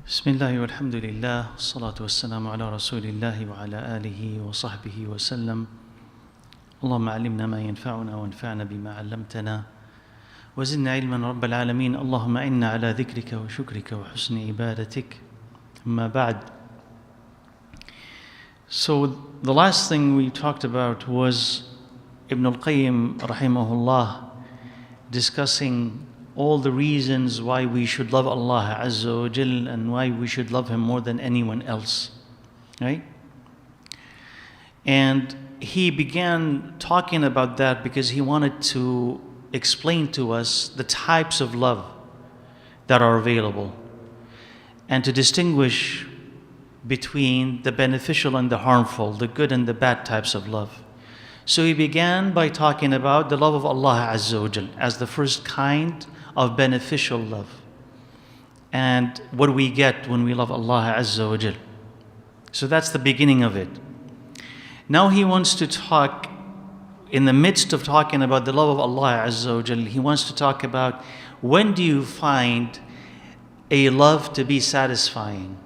Bismillah walhamdulillah, salatu wassalamu ala rasulillahi wa ala alihi wa sahbihi wa sallam. Allahumma alimna ma yanfa'una wa anfa'na bima 'allamtana wa zidna ilman rabbal alamin. Allahumma inna ala dhikrika wa shukrika wa husni ibadatik. Amma ba'd. So the last thing we talked about was ibnalqayyim rahimahullah discussing all the reasons why we should love Allah Azza wa Jal and why we should love Him more than anyone else, right? And he began talking about that because he wanted to explain to us the types of love that are available and to distinguish between the beneficial and the harmful, the good and the bad types of love. So he began by talking about the love of Allah Azza wa Jal as the first kind of beneficial love, and what we get when we love Allah Azza wa Jal. So that's the beginning of it. Now he wants to talk, in the midst of talking about the love of Allah Azza wa Jal, he wants to talk about when do you find a love to be satisfying?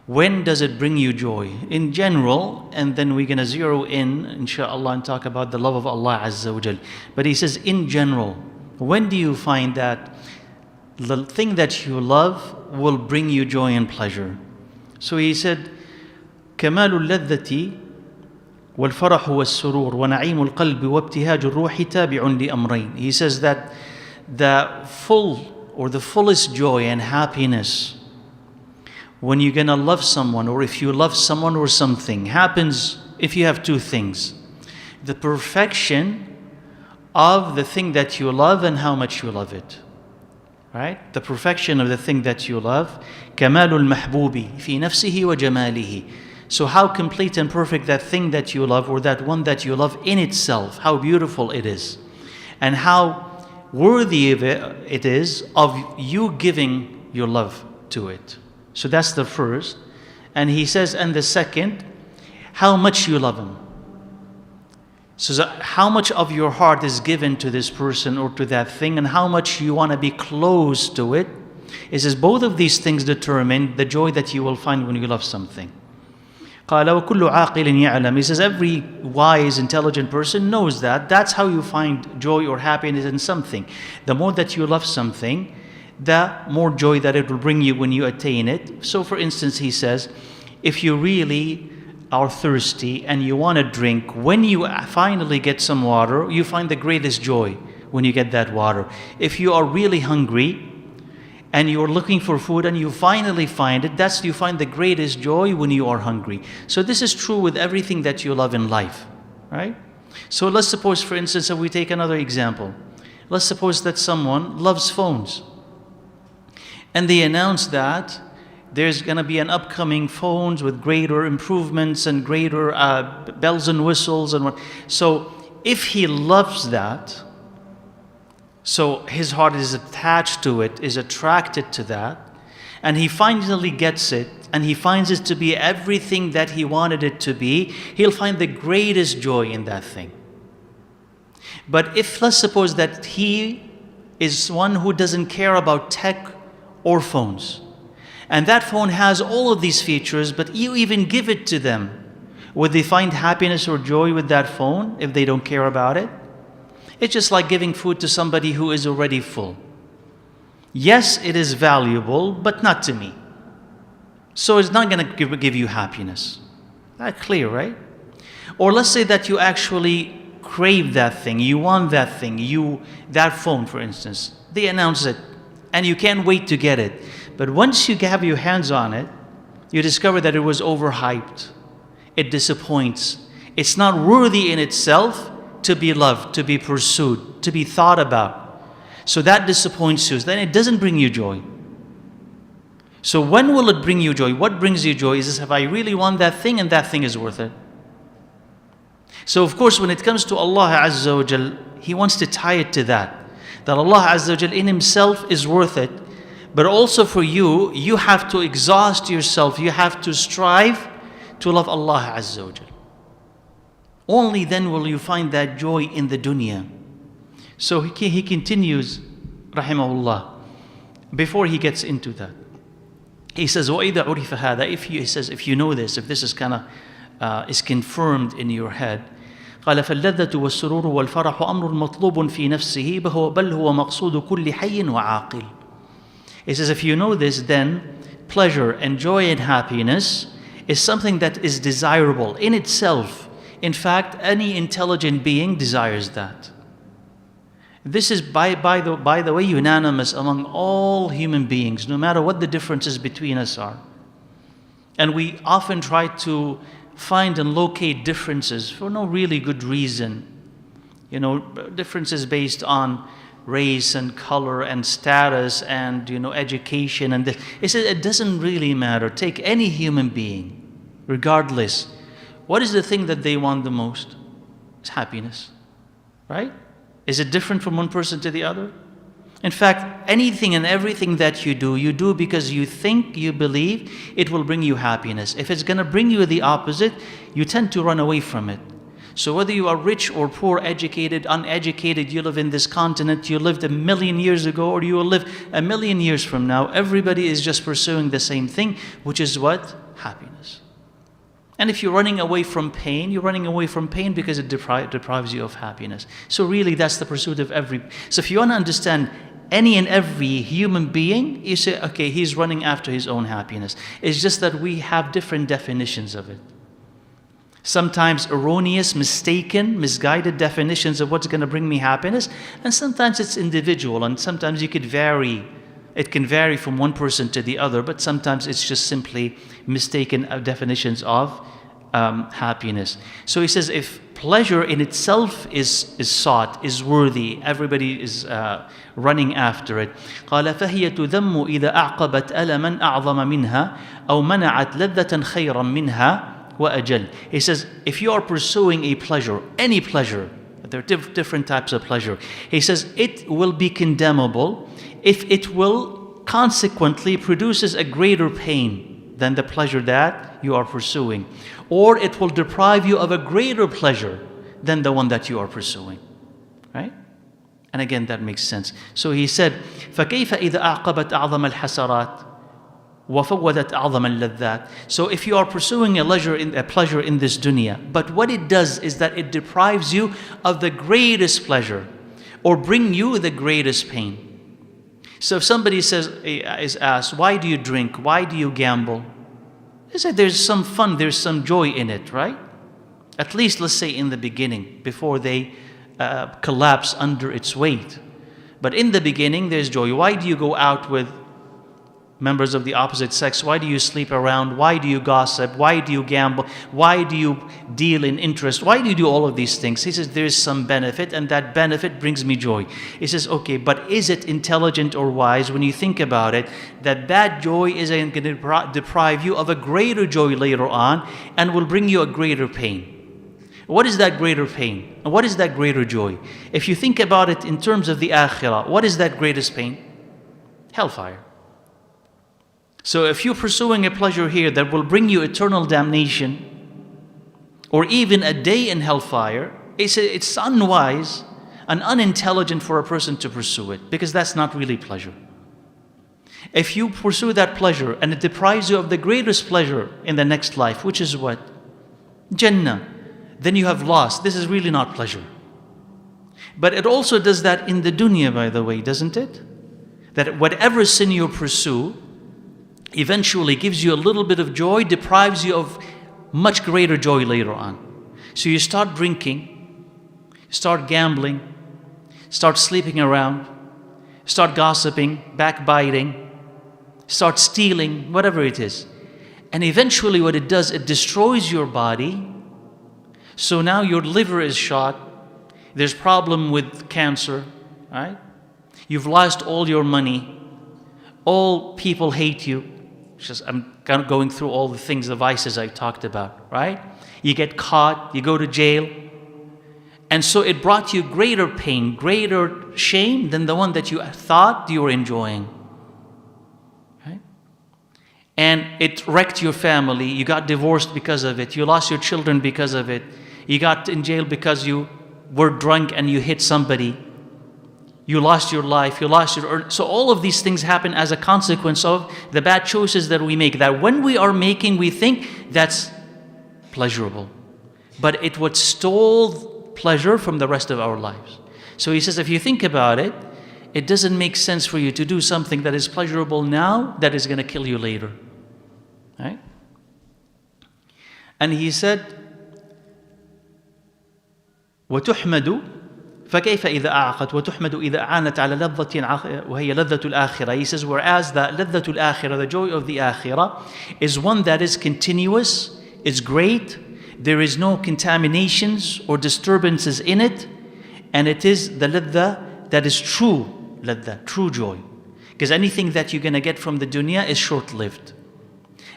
When does it bring you joy? In general, and then we're going to zero in, inshallah, and talk about the love of Allah Azza wa Jal. But he says, in general, when do you find that the thing that you love will bring you joy and pleasure? So he said, كمال اللذة والفرح والسرور ونعيم القلب وابتهاج الروح تابع لأمرين. He says that the full or the fullest joy and happiness when you're gonna love someone, or if you love someone or something, happens if you have two things: the perfection of the thing that you love and how much you love it, right? The perfection of the thing that you love. كمال المحبوب في نفسه وجماله. So how complete and perfect that thing that you love, or that one that you love in itself, how beautiful it is, and how worthy of it is of you giving your love to it. So that's the first. And he says, and the second, how much you love him. So how much of your heart is given to this person or to that thing, and how much you want to be close to it. He says both of these things determine the joy that you will find when you love something. قال وكل عاقل يعلم. He says every wise, intelligent person knows that. That's how you find joy or happiness in something. The more that you love something, the more joy that it will bring you when you attain it. So for instance, he says, if you really are thirsty and you want to drink, when you finally get some water, you find the greatest joy when you get that water. If you are really hungry and you're looking for food and you finally find it, you find the greatest joy when you are hungry. So this is true with everything that you love in life, right? So let's suppose, for instance, if we take another example. Let's suppose that someone loves phones, and they announce that there's going to be an upcoming phones with greater improvements and greater bells and whistles and what. So if he loves that, so his heart is attached to it, is attracted to that, and he finally gets it, and he finds it to be everything that he wanted it to be, he'll find the greatest joy in that thing. But if, let's suppose that he is one who doesn't care about tech or phones, and that phone has all of these features, but you even give it to them, would they find happiness or joy with that phone if they don't care about it? It's just like giving food to somebody who is already full. Yes, it is valuable, but not to me. So it's not going to give you happiness. That's clear, right? Or let's say that you actually crave that thing, you want that thing, that phone, for instance. They announce it, and you can't wait to get it. But once you have your hands on it, you discover that it was overhyped. It disappoints. It's not worthy in itself to be loved, to be pursued, to be thought about. So that disappoints you. Then it doesn't bring you joy. So when will it bring you joy? What brings you joy is if I really want that thing and that thing is worth it. So of course, when it comes to Allah Azza wa Jal, He wants to tie it to that Allah Azza wa Jal in Himself is worth it. But also for you, you have to exhaust yourself. You have to strive to love Allah Azza wa Jal. Only then will you find that joy in the dunya. So he continues, rahimahullah, before he gets into that. He says, وَإِذَا عُرِفَ هَذَا, he says, if you know this, if this is kind of is confirmed in your head, قال فاللذة والسرور والفرح أمر مطلوب في نفسه بل هو مقصود كل حي وعاقل. He says, if you know this, then pleasure and joy and happiness is something that is desirable in itself. In fact, any intelligent being desires that. This is, by the way, unanimous among all human beings, no matter what the differences between us are. And we often try to find and locate differences for no really good reason. You know, differences based on race and color and status and, education and this. He says it doesn't really matter. Take any human being, regardless. What is the thing that they want the most? It's happiness, right? Is it different from one person to the other? In fact, anything and everything that you do because you think, you believe it will bring you happiness. If it's going to bring you the opposite, you tend to run away from it. So whether you are rich or poor, educated, uneducated, you live in this continent, you lived 1,000,000 years ago, or you will live 1,000,000 years from now, everybody is just pursuing the same thing, which is what? Happiness. And if you're running away from pain, you're running away from pain because it deprives you of happiness. So really, that's the pursuit of every. So if you want to understand any and every human being, you say, okay, he's running after his own happiness. It's just that we have different definitions of it. Sometimes erroneous, mistaken, misguided definitions of what's going to bring me happiness. And sometimes it's individual, and sometimes you could vary. It can vary from one person to the other, but sometimes it's just simply mistaken definitions of happiness. So he says, if pleasure in itself is sought, is worthy, everybody is running after it. قال فهي تذم إذا أعقبت ألما أعظم منها أو منعت لذة خيرا منها وأجل. He says, if you are pursuing a pleasure, any pleasure, there are different types of pleasure. He says, it will be condemnable if it will consequently produces a greater pain than the pleasure that you are pursuing. Or it will deprive you of a greater pleasure than the one that you are pursuing. Right? And again, that makes sense. So he said, فَكَيْفَ إِذَا أَعْقَبَتْ أَعْظَمَ الْحَسَرَاتِ وَفَوَّدَتْ أَعْظَمَ اللَّذَّاتِ. So if you are pursuing a pleasure in this dunya, but what it does is that it deprives you of the greatest pleasure or bring you the greatest pain. So if somebody is asked, why do you drink? Why do you gamble? They say there's some fun, there's some joy in it, right? At least let's say in the beginning, before they collapse under its weight. But in the beginning, there's joy. Why do you go out with members of the opposite sex? Why do you sleep around? Why do you gossip? Why do you gamble? Why do you deal in interest? Why do you do all of these things? He says there is some benefit, and that benefit brings me joy. He says, okay, but is it intelligent or wise when you think about it, that joy is going to deprive you of a greater joy later on and will bring you a greater pain? What is that greater pain? And what is that greater joy? If you think about it in terms of the akhirah, what is that greatest pain? Hellfire. So if you're pursuing a pleasure here that will bring you eternal damnation, or even a day in hellfire, it's unwise and unintelligent for a person to pursue it, because that's not really pleasure. If you pursue that pleasure and it deprives you of the greatest pleasure in the next life, which is what? Jannah, then you have lost. This is really not pleasure. But it also does that in the dunya, by the way, doesn't it? That whatever sin you pursue eventually gives you a little bit of joy, deprives you of much greater joy later on. So you start drinking, start gambling, start sleeping around, start gossiping, backbiting, start stealing, whatever it is. And eventually what it does, it destroys your body. So now your liver is shot, there's problem with cancer, right? You've lost all your money, all people hate you. I'm kind of going through all the things, the vices I talked about, right? You get caught, you go to jail. And so it brought you greater pain, greater shame than the one that you thought you were enjoying. Right? And it wrecked your family. You got divorced because of it. You lost your children because of it. You got in jail because you were drunk and you hit somebody. You lost your life, you lost your... So all of these things happen as a consequence of the bad choices that we make. That when we are making, we think that's pleasurable. But it would stole pleasure from the rest of our lives. So he says, if you think about it, it doesn't make sense for you to do something that is pleasurable now that is going to kill you later. Right? And he said, وَتُحْمَدُ فكيف إذا أعقت وتحمد إذا أعانت على لذة وهي لذة الآخرة. He says, whereas the لذة الآخرة, the joy of the آخرة, is one that is continuous, is great, there is no contaminations or disturbances in it, and it is the لذة that is true لذة, true joy. Because anything that you're going to get from the dunya is short-lived.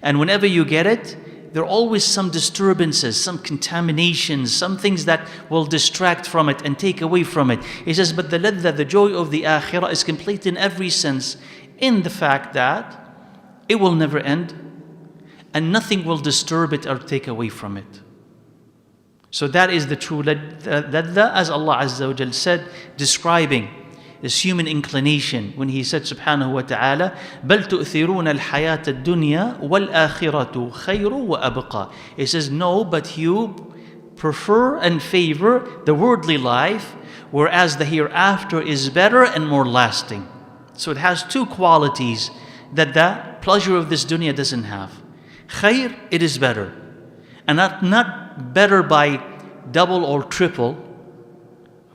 And whenever you get it, there are always some disturbances, some contaminations, some things that will distract from it and take away from it. He says, but the ladha, the joy of the akhirah, is complete in every sense, in the fact that it will never end and nothing will disturb it or take away from it. So that is the true ladha, as Allah Azza wa Jal said, describing this human inclination when he said subhanahu wa ta'ala, بَلْ تُؤْثِرُونَ الْحَيَاةَ الدُّنْيَا وَالْآخِرَةُ خَيْرٌ وَأَبْقَى. He says, no, but you prefer and favor the worldly life, whereas the hereafter is better and more lasting. So it has two qualities that the pleasure of this dunya doesn't have. Khair, it is better. And not better by double or triple,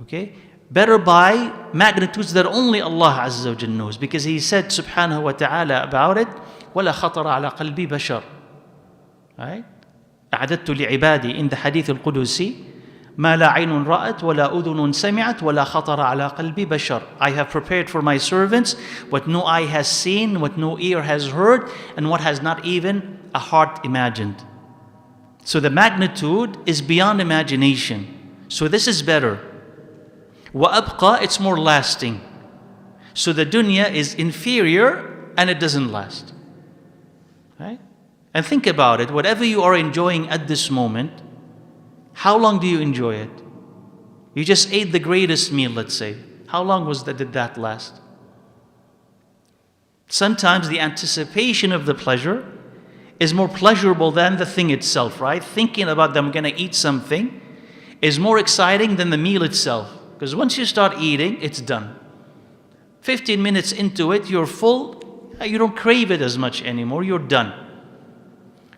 okay? Better by magnitudes that only Allah Azza wa Jal knows. Because He said subhanahu wa ta'ala about it, وَلَا خَطَرَ عَلَى قَلْبِ بَشَرٍ. Right? أَعْدَدْتُ لِعِبَادِي in the hadith al-Qudusi, مَا لَا عَيْنٌ رَأَتْ وَلَا أُذُنٌ سَمِعَتْ وَلَا خَطَرَ عَلَى قَلْبِ بَشَرٍ. I have prepared for my servants what no eye has seen, what no ear has heard, and what has not even a heart imagined. So the magnitude is beyond imagination. So this is better. وَأَبْقَى, it's more lasting. So the dunya is inferior and it doesn't last. Right? And think about it, whatever you are enjoying at this moment, how long do you enjoy it? You just ate the greatest meal, let's say. How long did that last? Sometimes the anticipation of the pleasure is more pleasurable than the thing itself, right? Thinking about them going to eat something is more exciting than the meal itself. Because once you start eating, it's done. 15 minutes into it, you're full. You don't crave it as much anymore. You're done.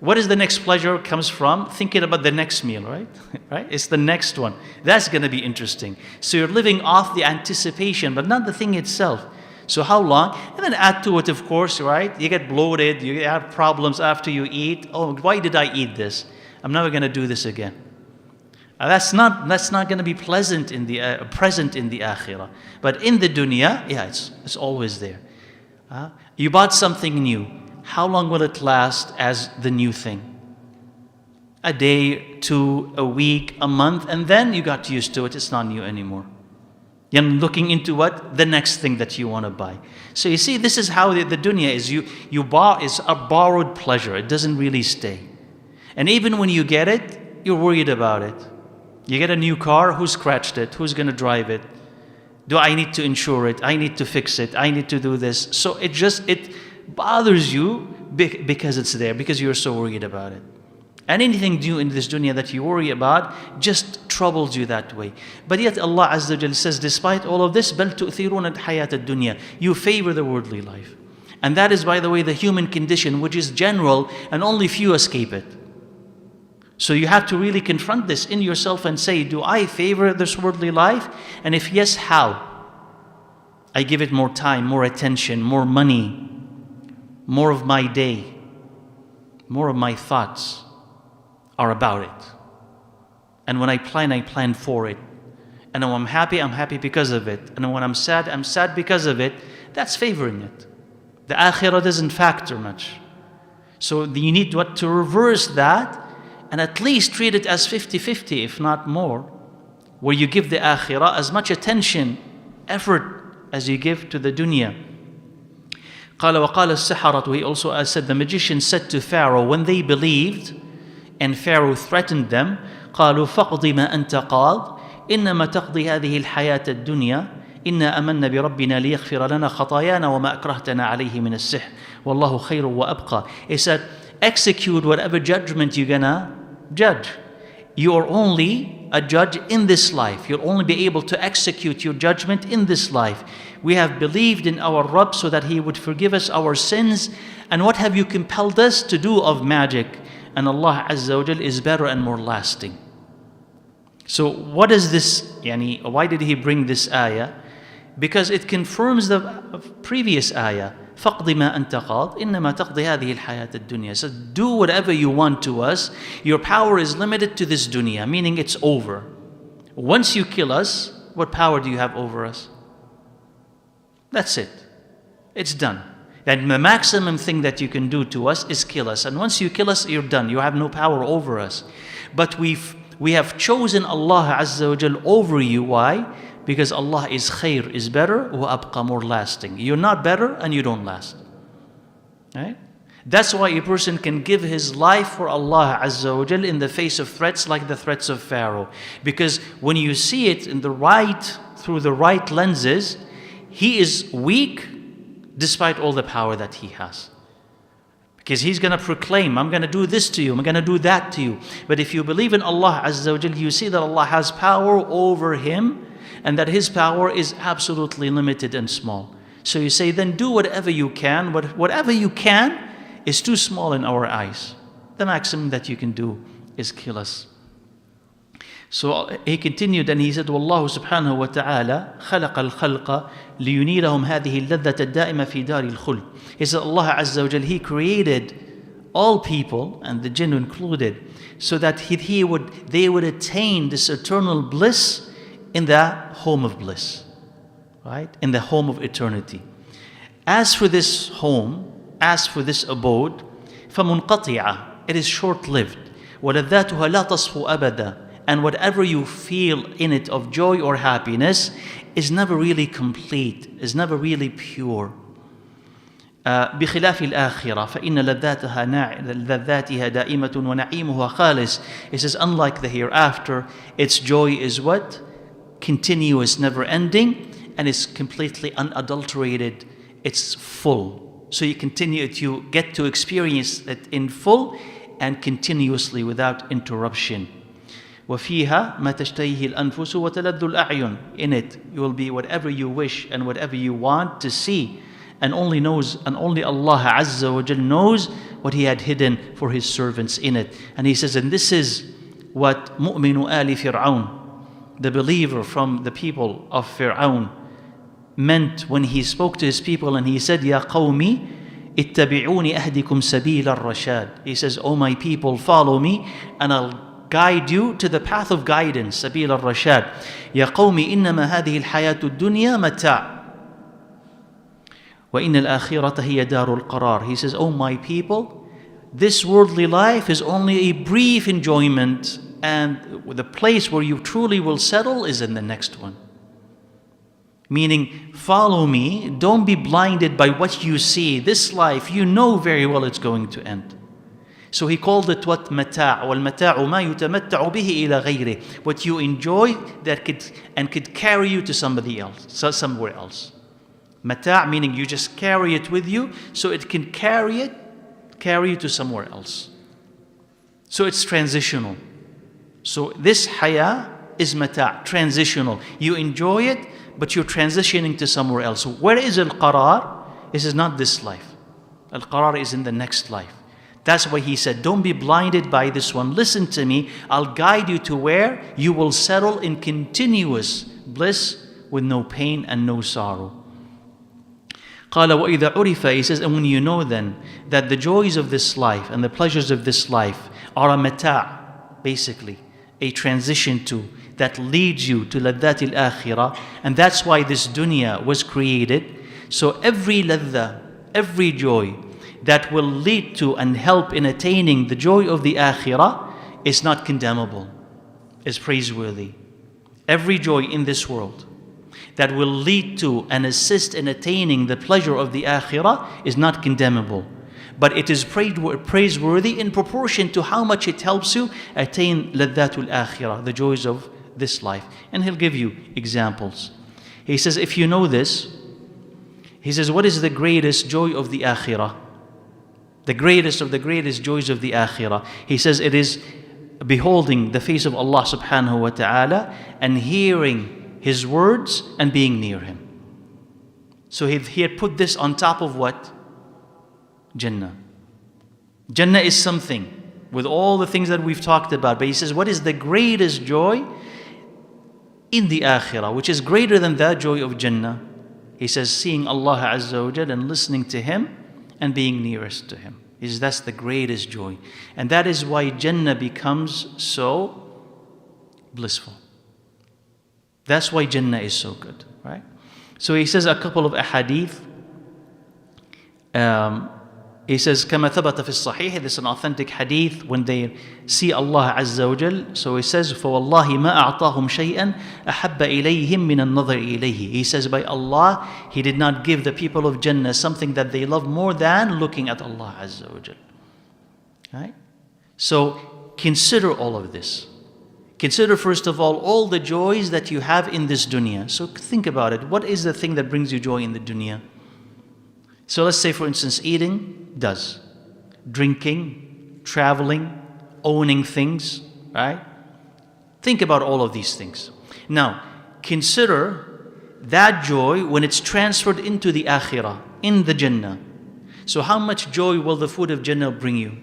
What is the next pleasure comes from? Thinking about the next meal, right? Right? It's the next one. That's going to be interesting. So you're living off the anticipation, but not the thing itself. So how long? And then add to it, of course, right? You get bloated. You have problems after you eat. Oh, why did I eat this? I'm never going to do this again. That's not going to be present in the akhirah. But in the dunya, yeah, it's always there. You bought something new. How long will it last as the new thing? A day, 2, a week, a month, and then you got used to it. It's not new anymore. You're looking into what? The next thing that you want to buy. So you see, this is how the dunya is. It's a borrowed pleasure. It doesn't really stay. And even when you get it, you're worried about it. You get a new car, who scratched it? Who's going to drive it? Do I need to insure it? I need to fix it. I need to do this. So it bothers you because it's there, because you're so worried about it. And anything new in this dunya that you worry about just troubles you that way. But yet Allah Azza wa Jal says, despite all of this, بَلْ تُؤْثِرُونَ الْحَيَاةَ الدُّنْيَا. You favor the worldly life. And that is, by the way, the human condition, which is general and only few escape it. So you have to really confront this in yourself and say, do I favor this worldly life? And if yes, how? I give it more time, more attention, more money, more of my day, more of my thoughts are about it. And when I plan for it. And when I'm happy because of it. And when I'm sad because of it. That's favoring it. The akhirah doesn't factor much. So you need to reverse that and at least treat it as 50-50, if not more, where you give the akhirah as much attention, effort as you give to the dunya. قال وقال السحرة, he also said, the magician said to Pharaoh when they believed and Pharaoh threatened them, قالوا فقض ما أنت قاض إنما تقضي هذه الحياة الدنيا إنا آمنا بربنا ليغفر لنا خطايانا وما أكرهتنا عليه من السحر والله خير وأبقى. He said, execute whatever judgment you're gonna judge. You are only a judge in this life. You'll only be able to execute your judgment in this life. We have believed in our Rabb so that He would forgive us our sins. And what have you compelled us to do of magic? And Allah Azza wa Jal is better and more lasting. So what is this? Why did He bring this ayah? Because it confirms the previous ayah. فَقْضِ مَا أَنْتَ قَاضٍ إِنَّمَا تَقْضِي هَذِهِ الْحَيَاةَ الدُّنْيَا. So do whatever you want to us. Your power is limited to this dunya, meaning it's over. Once you kill us, what power do you have over us? That's it. It's done. And the maximum thing that you can do to us is kill us. And once you kill us, you're done. You have no power over us. But we have chosen Allah Azza wa Jal over you. Why? Because Allah is khair, is better, وَأَبْقَى, more lasting. You're not better and you don't last. Right? That's why a person can give his life for Allah Azza wa Jal in the face of threats like the threats of Pharaoh. Because when you see it through the right lenses, he is weak despite all the power that he has. Because he's going to proclaim, I'm going to do this to you, I'm going to do that to you. But if you believe in Allah Azza wa Jal, you see that Allah has power over him, and that His power is absolutely limited and small. So you say, then do whatever you can. Whatever you can is too small in our eyes. The maximum that you can do is kill us. So he continued and he said, وَاللَّهُ سُبْحَانَهُ وَتَعَالَى خَلَقَ الْخَلْقَ لِيُنِيلَهُمْ هَذِهِ اللَّذَّةَ الدَّائِمَةَ فِي دَارِ الْخُلْدِ. He said, Allah Azza wa Jal, He created all people, and the jinn included, so that they would attain this eternal bliss in the home of bliss, right? In the home of eternity. As for this home, as for this abode, فَمُنْقَطِعَةٌ, it is short-lived. وَلَذَّاتُهَا لَا تَصْفُ أَبَدًا, and whatever you feel in it of joy or happiness is never really complete, is never really pure. بخلاف الآخرة فإن لذاتها دائمة ونعيمها خالص. It says, unlike the hereafter, its joy is what? Continuous, never ending, and it's completely unadulterated. It's full. So you get to experience it in full and continuously without interruption. وَفِيهَا مَا تَشْتَهِهِ الْأَنفُسُ وَتَلَذُّ الْأَعْيُنُ. In it, you will be whatever you wish and whatever you want to see. And only Allah Azza wa Jal knows what He had hidden for His servants in it. And He says, and this is what مُؤْمِنُ آلِ فِرْعَوْنَ, the believer from the people of Fir'aun, meant when he spoke to his people and he said, Ya qawmi, ittabi'uni ahdikum sabila ar-rashad. He says, oh my people, follow me and I'll guide you to the path of guidance, sabila ar-rashad. Ya qawmi, innama hadhihi al-hayatu ad-dunya mata' wa inna al-akhirata hiya darul qarar. He says, oh my people, this worldly life is only a brief enjoyment, and the place where you truly will settle is in the next one. Meaning, follow me, don't be blinded by what you see. This life, you know very well it's going to end. So he called it what? Mata'. وَالْمَتَاعُ مَا يُتَمَتَّعُ بِهِ إِلَى غَيْرِهِ. What you enjoy that could carry you to somebody else, somewhere else. Mata' meaning you just carry it with you, so it can carry you to somewhere else. So it's transitional. So this haya is mata', transitional. You enjoy it, but you're transitioning to somewhere else. Where is al-qarar? This is not this life. Al-qarar is in the next life. That's why he said, don't be blinded by this one. Listen to me. I'll guide you to where you will settle in continuous bliss with no pain and no sorrow. قال وَإِذَا عُرِفَ, he says, and when you know then that the joys of this life and the pleasures of this life are a mata', basically a transition that leads you to ladhat al-akhirah, and that's why this dunya was created. So every ladha, every joy that will lead to and help in attaining the joy of the akhirah is not condemnable, is praiseworthy. Every joy in this world that will lead to and assist in attaining the pleasure of the akhirah is not condemnable, but it is praiseworthy in proportion to how much it helps you attain ladhatul akhirah, the joys of this life. And he'll give you examples. He says, if you know this, he says, what is the greatest joy of the akhirah? The greatest of the greatest joys of the akhirah. He says it is beholding the face of Allah subhanahu wa ta'ala and hearing His words and being near Him. So he had put this on top of what? Jannah. Jannah is something with all the things that we've talked about. But he says, what is the greatest joy in the akhirah, which is greater than the joy of Jannah? He says, seeing Allah Azza wa Jal and listening to Him and being nearest to Him. He says, that's the greatest joy. And that is why Jannah becomes so blissful. That's why Jannah is so good, right? So he says a couple of ahadith. He says, كما ثبت في الصحيح, this is an authentic hadith when they see Allah Azza wa Jal. So he says, فوالله ما أعطاهم شيئا أحب إليهم من النظر إليه. He says, by Allah, He did not give the people of Jannah something that they love more than looking at Allah Azza wa Jal. Right? So consider all of this. Consider first of all the joys that you have in this dunya. So think about it. What is the thing that brings you joy in the dunya? So let's say, for instance, eating does. Drinking, traveling, owning things, right? Think about all of these things. Now, consider that joy when it's transferred into the akhirah, in the Jannah. So how much joy will the food of Jannah bring you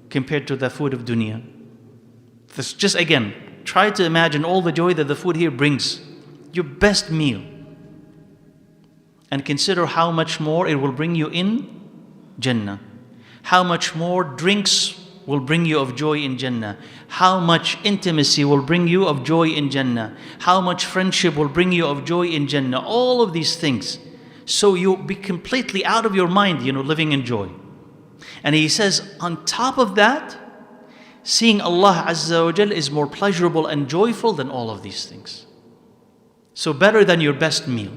compared to the food of dunya? This just again, try to imagine all the joy that the food here brings. Your best meal. And consider how much more it will bring you in Jannah. How much more drinks will bring you of joy in Jannah. How much intimacy will bring you of joy in Jannah. How much friendship will bring you of joy in Jannah. All of these things. So you'll be completely out of your mind, living in joy. And he says, on top of that, seeing Allah Azza wa Jal is more pleasurable and joyful than all of these things. So better than your best meal.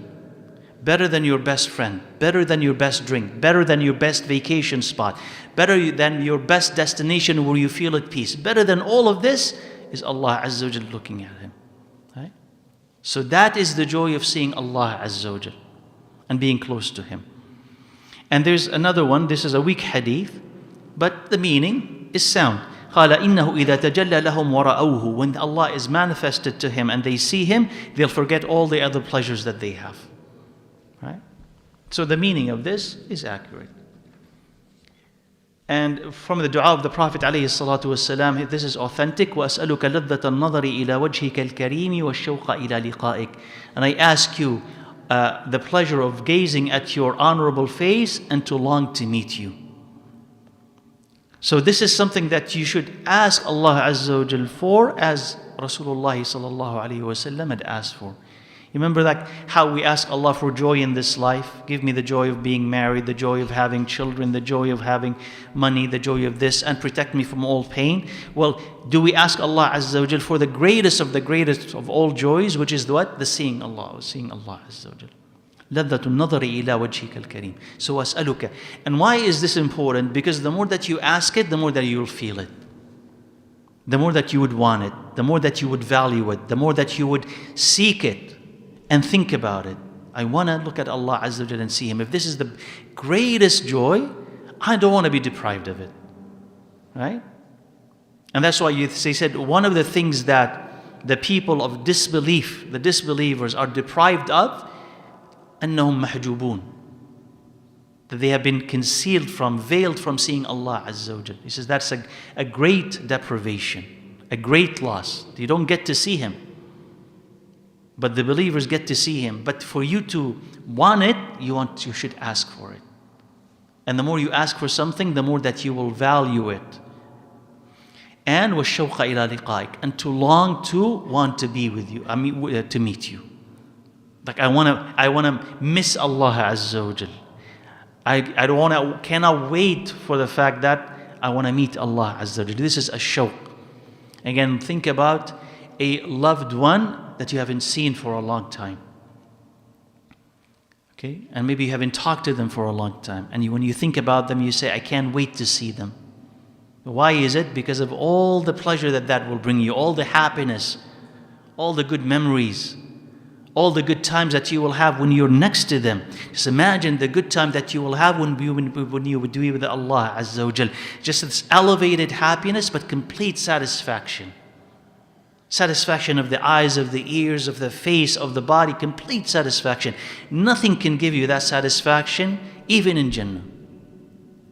Better than your best friend, better than your best drink, better than your best vacation spot, better than your best destination where you feel at peace. Better than all of this is Allah Azza wa Jal looking at him. Right? So that is the joy of seeing Allah Azza wa Jal and being close to Him. And there's another one, this is a weak hadith, but the meaning is sound. قال إنه إذا تجلى لهم ورأوه. When Allah is manifested to him and they see Him, they'll forget all the other pleasures that they have. Right? So the meaning of this is accurate. And from the dua of the Prophet ﷺ, this is authentic. وَأَسْأَلُكَ لَذَّةَ النَّظَرِ إِلَى وَجْهِكَ الْكَرِيمِ وَالشَّوْقَ إِلَى لِقَائِكَ. And I ask you the pleasure of gazing at your honorable face and to long to meet you. So this is something that you should ask Allah Azza wa Jal for, as Rasulullah ﷺ had asked for. You remember that how we ask Allah for joy in this life? Give me the joy of being married, the joy of having children, the joy of having money, the joy of this, and protect me from all pain. Well, do we ask Allah Azza wa Jal for the greatest of all joys, which is what? The seeing Allah Azza wa Jal. لَذَّةُ النَّظَرِ إِلَى وَجْهِكَ الْكَرِيمِ. So أَسْأَلُكَ. And why is this important? Because the more that you ask it, the more that you'll feel it. The more that you would want it, the more that you would value it, the more that you would seek it. And think about it. I want to look at Allah Azza wa Jal and see Him. If this is the greatest joy, I don't want to be deprived of it. Right? And that's why they said one of the things that the people of disbelief, the disbelievers, are deprived of, أنهم محجوبون. That they have been concealed from, veiled from seeing Allah Azza wa Jal. He says that's a great deprivation, a great loss. You don't get to see Him. But the believers get to see Him. But for you to want it, you should ask for it. And the more you ask for something, the more that you will value it. And وَالشَّوْقَ إِلَى لِقَائِكَ. And to long to want to be with you, to meet you. Like I want to miss Allah Azza wa Jal. I cannot wait for the fact that I want to meet Allah Azza wa Jal. This is a shawq. Again, think about a loved one that you haven't seen for a long time. Okay? And maybe you haven't talked to them for a long time. And when you think about them, you say, I can't wait to see them. Why is it? Because of all the pleasure that will bring you, all the happiness, all the good memories, All the good times that you will have when you're next to them. Just imagine the good time that you will have when you would be with Allah Azza wa Jal. Just this elevated happiness, but complete satisfaction. Satisfaction of the eyes, of the ears, of the face, of the body, complete satisfaction. Nothing can give you that satisfaction, even in Jannah.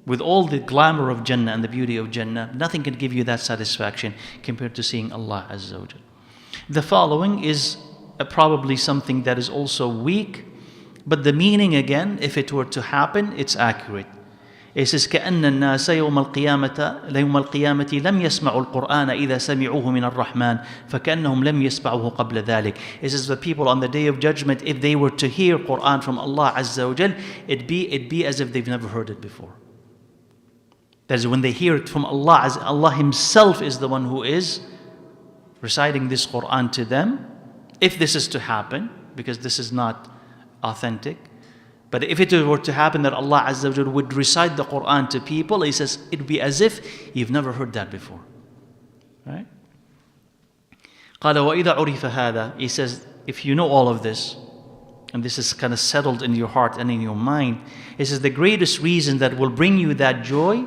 With all the glamour of Jannah and the beauty of Jannah, nothing can give you that satisfaction compared to seeing Allah Azza wa Jal. The following is probably something that is also weak, but the meaning again, if it were to happen, it's accurate. It says كأن الناس يوم القيامة لم يسمعوا القرآن إذا سمعوه من الرحمن فكأنهم لم يسمعوه قبل ذلك. It says the people on the day of judgment, if they were to hear Quran from Allah Azza wa Jal, it'd be as if they've never heard it before. That is, when they hear it from Allah, as Allah Himself is the one who is reciting this Quran to them. If this is to happen, because this is not authentic, but if it were to happen that Allah Azza wa Jalla would recite the Quran to people, He says it would be as if you've never heard that before. Right? قال وإذا عرف هذا. He says, if you know all of this, and this is kind of settled in your heart and in your mind, He says the greatest reason that will bring you that joy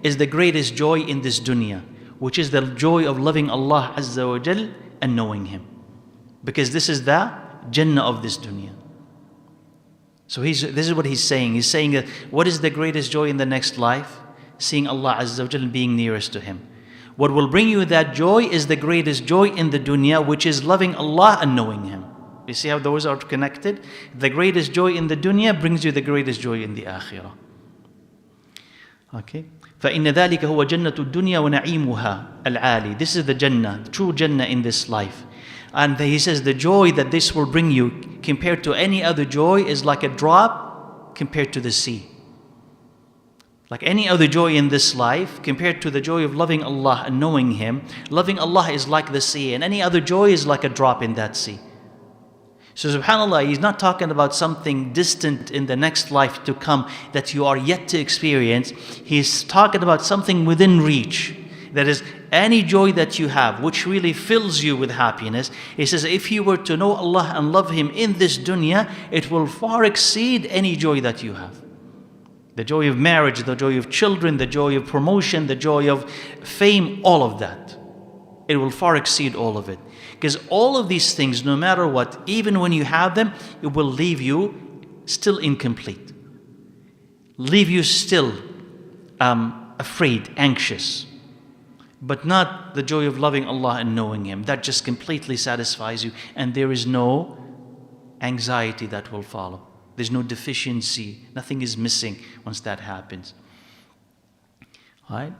is the greatest joy in this dunya, which is the joy of loving Allah Azza wa Jalla and knowing Him. Because this is the Jannah of this dunya. So this is what he's saying. He's saying that what is the greatest joy in the next life? Seeing Allah Azza wa Jal and being nearest to Him. What will bring you that joy is the greatest joy in the dunya, which is loving Allah and knowing Him. You see how those are connected? The greatest joy in the dunya brings you the greatest joy in the akhirah. Okay. فَإِنَّ ذَلِكَ هُوَ جَنَّةُ الدُّنْيَا وَنَعِيمُهَا الْعَالِي. This is the Jannah, the true Jannah in this life. And he says the joy that this will bring you compared to any other joy is like a drop compared to the sea. Like any other joy in this life, compared to the joy of loving Allah and knowing Him, loving Allah is like the sea, and any other joy is like a drop in that sea. So subhanAllah, he's not talking about something distant in the next life to come that you are yet to experience. He's talking about something within reach. That is, any joy that you have, which really fills you with happiness. He says, if you were to know Allah and love Him in this dunya, it will far exceed any joy that you have. The joy of marriage, the joy of children, the joy of promotion, the joy of fame, all of that. It will far exceed all of it. Because all of these things, no matter what, even when you have them, it will leave you still incomplete. Leave you still afraid, anxious. But not the joy of loving Allah and knowing Him. That just completely satisfies you, and there is no anxiety that will follow. There's no deficiency. Nothing is missing once that happens. Right?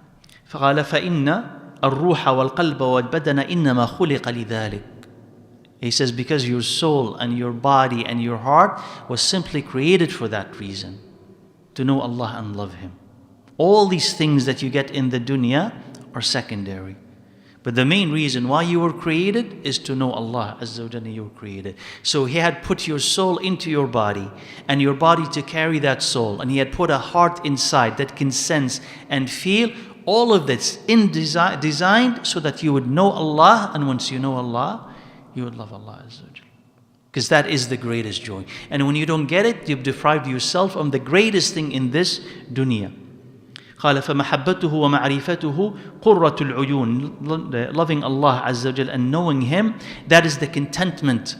فقال فإن الروح والقلب والبدن إنما خلق لذلك. He says because your soul and your body and your heart was simply created for that reason, to know Allah and love Him. All these things that you get in the dunya are secondary. But the main reason why you were created is to know Allah Azza wa Jalla. You were created. So He had put your soul into your body, and your body to carry that soul, and He had put a heart inside that can sense and feel. All of that's designed so that you would know Allah, and once you know Allah, you would love Allah Azza wa Jalla. Because that is the greatest joy. And when you don't get it, you've deprived yourself of the greatest thing in this dunya. قال فمحبته ومعرفته قرة العيون. Loving Allah Azza wa Jal and knowing Him, that is the contentment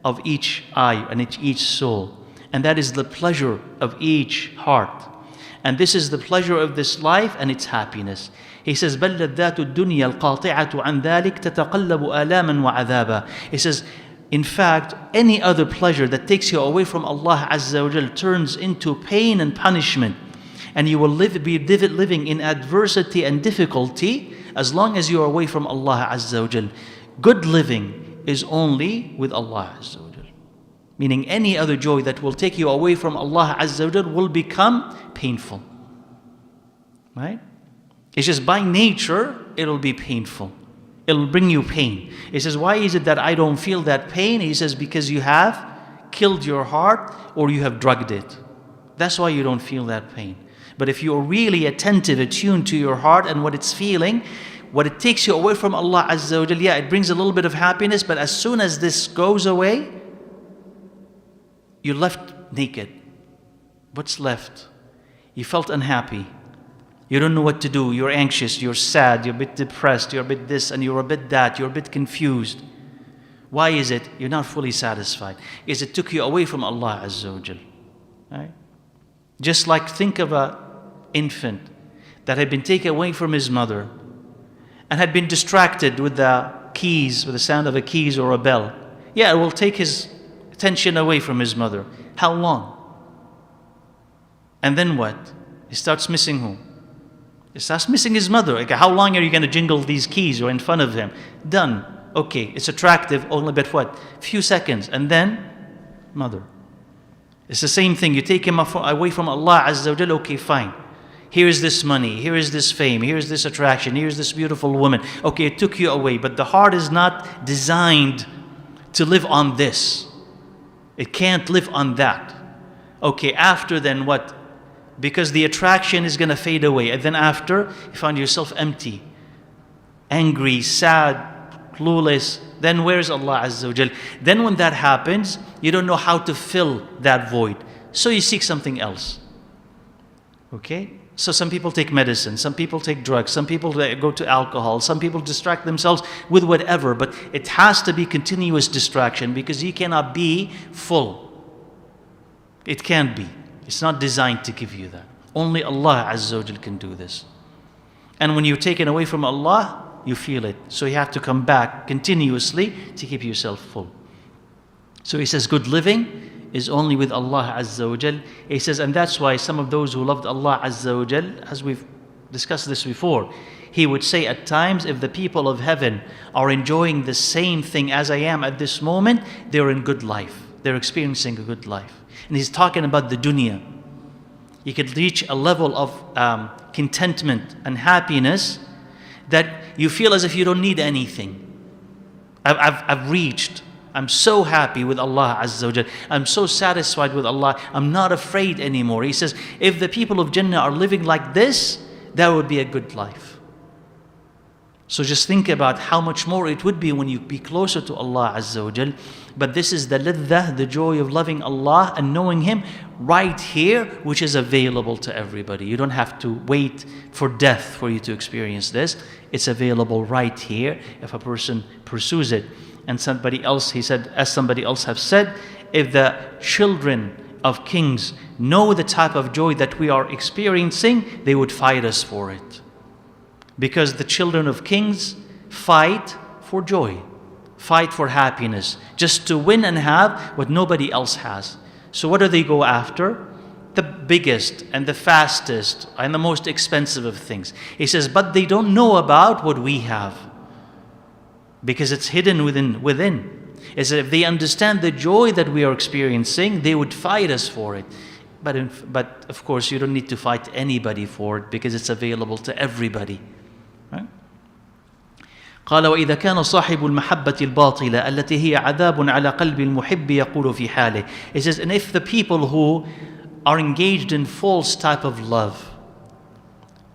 of each eye and each soul. And that is the pleasure of each heart. And this is the pleasure of this life and its happiness. He says بل لذات الدنيا القاطعة عن ذلك تتقلب آلاما وعذابا. He says, in fact, any other pleasure that takes you away from Allah Azza wa Jal turns into pain and punishment. And you will be living in adversity and difficulty as long as you are away from Allah Azza wa Jal. Good living is only with Allah Azza wa Jal. Meaning any other joy that will take you away from Allah Azza wa Jal will become painful. Right? It's just by nature, it'll be painful. It'll bring you pain. He says, why is it that I don't feel that pain? He says, because you have killed your heart or you have drugged it. That's why you don't feel that pain. But if you're really attentive, attuned to your heart and what it's feeling, what it takes you away from Allah Azza wa Jal, yeah, it brings a little bit of happiness, but as soon as this goes away, You're left naked. What's left? You felt unhappy. You don't know what to do. You're anxious. You're sad. You're a bit depressed. You're a bit this and you're a bit that. You're a bit confused. Why is it? You're not fully satisfied. Is it took you away from Allah Azza wa Jal. Right? Just like think of an infant that had been taken away from his mother and had been distracted with the keys, with the sound of a keys or a bell. Yeah, it will take his attention away from his mother. How long? And then what? He starts missing who? He starts missing his mother. Like, how long are you going to jingle these keys or in front of him? Done. Okay, it's attractive only but what? Few seconds. And then, mother. It's the same thing. You take him away from Allah Azza wa Jal. Okay, fine. Here is this money. Here is this fame. Here is this attraction. Here is this beautiful woman. Okay, it took you away. But the heart is not designed to live on this. It can't live on that. Okay, after then what? Because the attraction is going to fade away. And then after, you find yourself empty, angry, sad, clueless. Then where's Allah Azza wa Jal? Then when that happens, you don't know how to fill that void. So you seek something else. Okay? So some people take medicine, some people take drugs, some people go to alcohol, some people distract themselves with whatever. But it has to be continuous distraction because you cannot be full. It can't be. It's not designed to give you that. Only Allah Azza wa Jal can do this. And when you're taken away from Allah, you feel it. So you have to come back continuously to keep yourself full. So he says good living is only with Allah Azza wa Jal. He says, and that's why some of those who loved Allah Azza wa Jal, as we've discussed this before, he would say at times, if the people of heaven are enjoying the same thing as I am at this moment, they're in good life. They're experiencing a good life. And he's talking about the dunya. You could reach a level of contentment and happiness that you feel as if you don't need anything. I've reached. I'm so happy with Allah Azza wa Jal. I'm so satisfied with Allah. I'm not afraid anymore. He says, if the people of Jannah are living like this, that would be a good life. So just think about how much more it would be when you be closer to Allah Azza wa Jal. But this is the laddah, the joy of loving Allah and knowing Him right here, which is available to everybody. You don't have to wait for death for you to experience this. It's available right here if a person pursues it. And somebody else, he said, as somebody else have said, if the children of kings know the type of joy that we are experiencing, they would fight us for it. Because the children of kings fight for joy, fight for happiness, just to win and have what nobody else has. So what do they go after? The biggest and the fastest and the most expensive of things. He says, but they don't know about what we have, because it's hidden within. He said, if they understand the joy that we are experiencing, they would fight us for it. But of course, you don't need to fight anybody for it, because it's available to everybody. Right? قال وإذا كان صاحب المحبة الباطلة التي هي عذاب على قلب المحب يقول في حاله. It says, and if the people who are engaged in false type of love,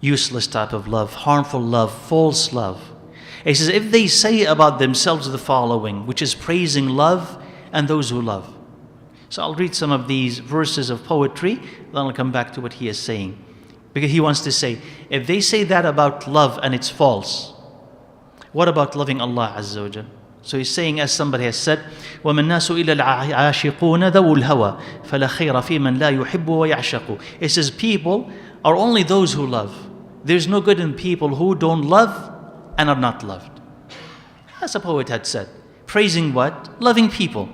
useless type of love, harmful love, false love, it says, if they say about themselves the following, which is praising love and those who love. So I'll read some of these verses of poetry, then I'll come back to what he is saying. Because he wants to say, if they say that about love and it's false, what about loving Allah Azza wa Jal? So he's saying, as somebody has said, وَمَا النَّاسُ إِلَّا الْعَاشِقُونَ ذَوُو الْهَوَى فَلَا خَيْرَ فِي مَنْ لَا يُحِبُّ وَيَعْشَقُ. It says, people are only those who love. There's no good in people who don't love and are not loved. As a poet had said, praising what? Loving people.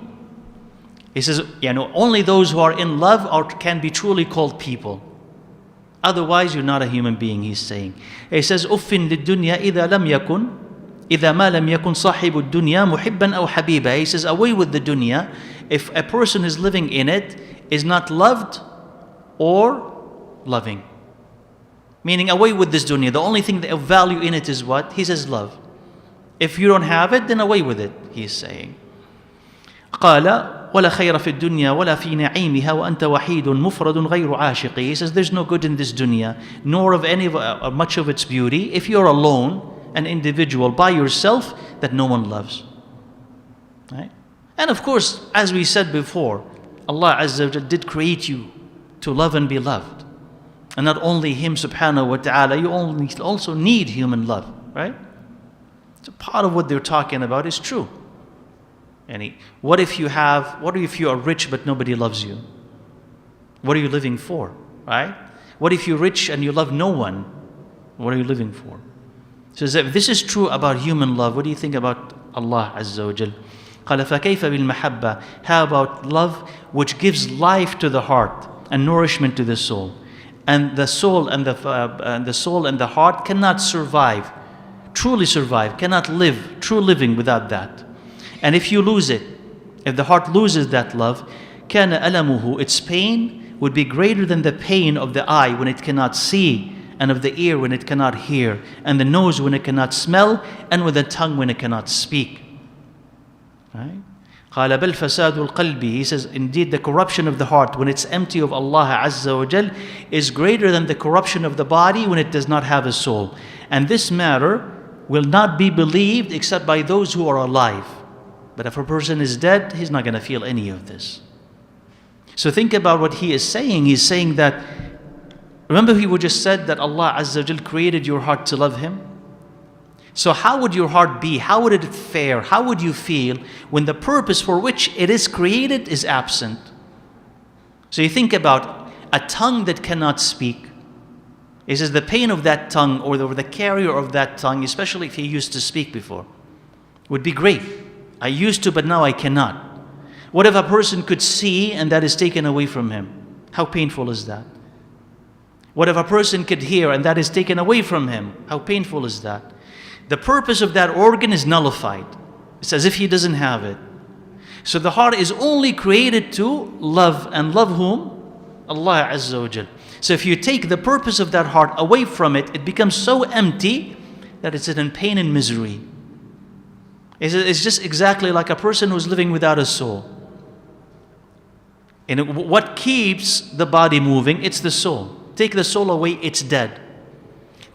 He says, only those who are in love can be truly called people. Otherwise, you're not a human being, he's saying. He says, أُفٍّ لِلدُّنْيَا إِذَا مَا لَمْ يَكُنْ صَاحِبُ الدُّنْيَا مُحِبًّا أَوْ حَبِيبًا. He says, away with the dunya, if a person is living in it, is not loved or loving. Meaning, away with this dunya. The only thing of value in it is what? He says, love. If you don't have it, then away with it, he is saying. قال ولا خير في الدنيا ولا في نعيمها وأنت وحيد مفرد غير عاشق. He says there's no good in this dunya, nor of any of much of its beauty, if you're alone, an individual by yourself that no one loves. Right? And of course, as we said before, Allah Azza wa Jal did create you to love and be loved. And not only Him Subhanahu wa Ta'ala, you also need human love, right? So part of what they're talking about is true. What if you are rich but nobody loves you? What are you living for, right? What if you're rich and you love no one? What are you living for? So if this is true about human love, what do you think about Allah Azza wa Jal? قال فكيف بالمحبة? How about love which gives life to the heart and nourishment to the soul? And the soul and the heart cannot survive, truly survive, cannot live, true living without that. And if you lose it, if the heart loses that love, كان ألمه, its pain would be greater than the pain of the eye when it cannot see, and of the ear when it cannot hear, and the nose when it cannot smell, and with the tongue when it cannot speak. Right? قال بل فساد القلب. He says, indeed the corruption of the heart when it's empty of Allah Azza wa Jal is greater than the corruption of the body when it does not have a soul. And this matter will not be believed except by those who are alive. But if a person is dead, he's not going to feel any of this. So think about what he is saying. He's saying that, remember we just said that Allah Azza wa Jal created your heart to love Him? So how would your heart be? How would it fare? How would you feel when the purpose for which it is created is absent? So you think about a tongue that cannot speak. He says the pain of that tongue or the carrier of that tongue, especially if he used to speak before, would be great. I used to, but now I cannot. What if a person could see and that is taken away from him? How painful is that? What if a person could hear and that is taken away from him? How painful is that? The purpose of that organ is nullified. It's as if he doesn't have it. So the heart is only created to love, and love whom? Allah Azza wa Jal. So if you take the purpose of that heart away from it, it becomes so empty that it's in pain and misery. It's just exactly like a person who's living without a soul. And what keeps the body moving? It's the soul. Take the soul away, it's dead.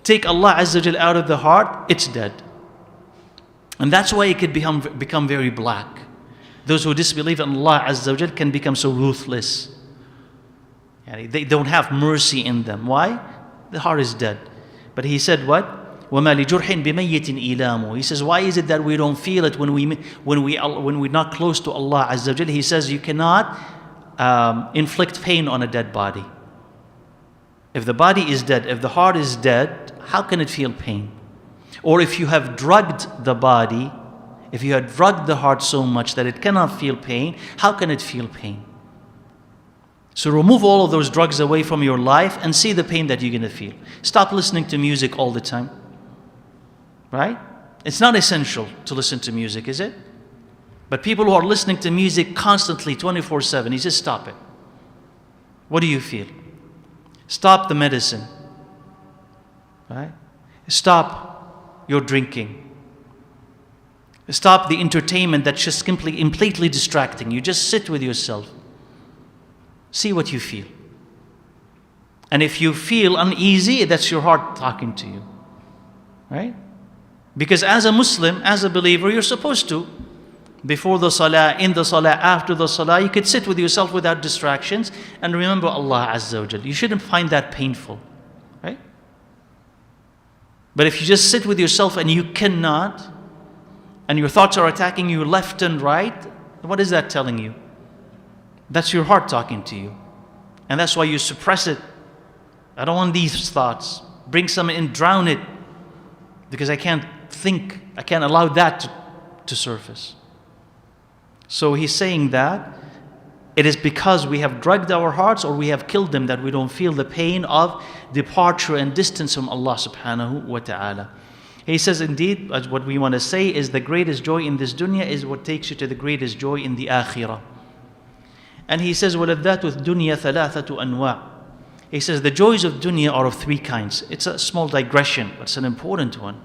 Take Allah Azza wa Jal out of the heart, it's dead. And that's why it could become very black. Those who disbelieve in Allah Azza wa Jal can become so ruthless. They don't have mercy in them. Why? The heart is dead. But he said what? وَمَا لِجُرْحٍ بِمَيِّةٍ إِلَامُ. He says, why is it that we don't feel it when we're not close to Allah Azza wa Jal? He says, you cannot inflict pain on a dead body. If the body is dead, if the heart is dead, how can it feel pain? Or if you have drugged the body, if you have drugged the heart so much that it cannot feel pain, how can it feel pain? So remove all of those drugs away from your life and see the pain that you're going to feel. Stop listening to music all the time. Right? It's not essential to listen to music, is it? But people who are listening to music constantly, 24/7, he says, stop it. What do you feel? Stop the medicine. Right? Stop your drinking. Stop the entertainment that's just completely distracting. You just sit with yourself. See what you feel. And if you feel uneasy, that's your heart talking to you. Right? Because as a Muslim, as a believer, you're supposed to, before the salah, in the salah, after the salah, you could sit with yourself without distractions and remember Allah Azza wa Jal. You shouldn't find that painful. Right? But if you just sit with yourself and you cannot, and your thoughts are attacking you left and right, what is that telling you? That's your heart talking to you. And that's why you suppress it. I don't want these thoughts. Bring some in, drown it. Because I can't think, I can't allow that to surface. So he's saying that it is because we have drugged our hearts or we have killed them that we don't feel the pain of departure and distance from Allah subhanahu wa ta'ala. He says, indeed, what we want to say is the greatest joy in this dunya is what takes you to the greatest joy in the akhirah. And he says, وَلَذَّاتُ الدُّنْيَا ثَلَاثَةُ أَنْوَاءٍ. He says, the joys of dunya are of three kinds. It's a small digression, but it's an important one.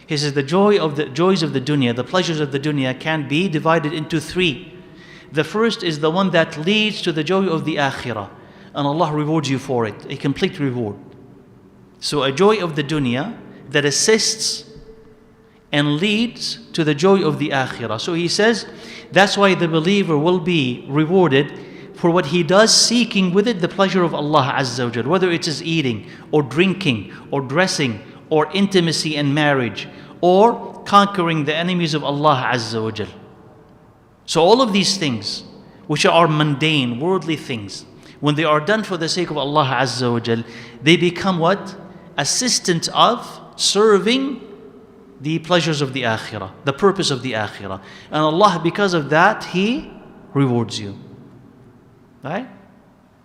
He says, the joys of the dunya, the pleasures of the dunya can be divided into three. The first is the one that leads to the joy of the akhirah. And Allah rewards you for it, a complete reward. So a joy of the dunya that assists and leads to the joy of the akhirah. So he says, that's why the believer will be rewarded for what he does, seeking with it the pleasure of Allah Azza wa Jal, whether it is eating or drinking or dressing or intimacy and marriage or conquering the enemies of Allah Azza wa Jal. So all of these things, which are mundane, worldly things, when they are done for the sake of Allah Azza wa Jal, they become what? Assistant of serving the pleasures of the akhirah, the purpose of the akhirah. And Allah, because of that, He rewards you. Right?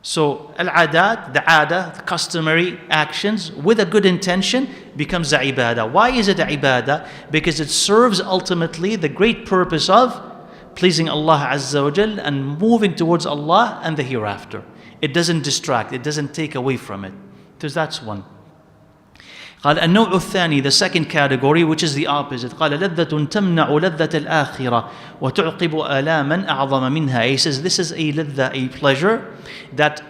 So, al-adat, the ada, the customary actions with a good intention becomes a ibadah. Why is it a ibadah? Because it serves ultimately the great purpose of pleasing Allah Azza wa Jal and moving towards Allah and the hereafter. It doesn't distract, it doesn't take away from it. So that's one. قال النوع الثاني, the second category, which is the opposite. قال لذة تمنع لذة الآخرة وتعقب آلاما أعظم منها. He says this is a ladha, a pleasure that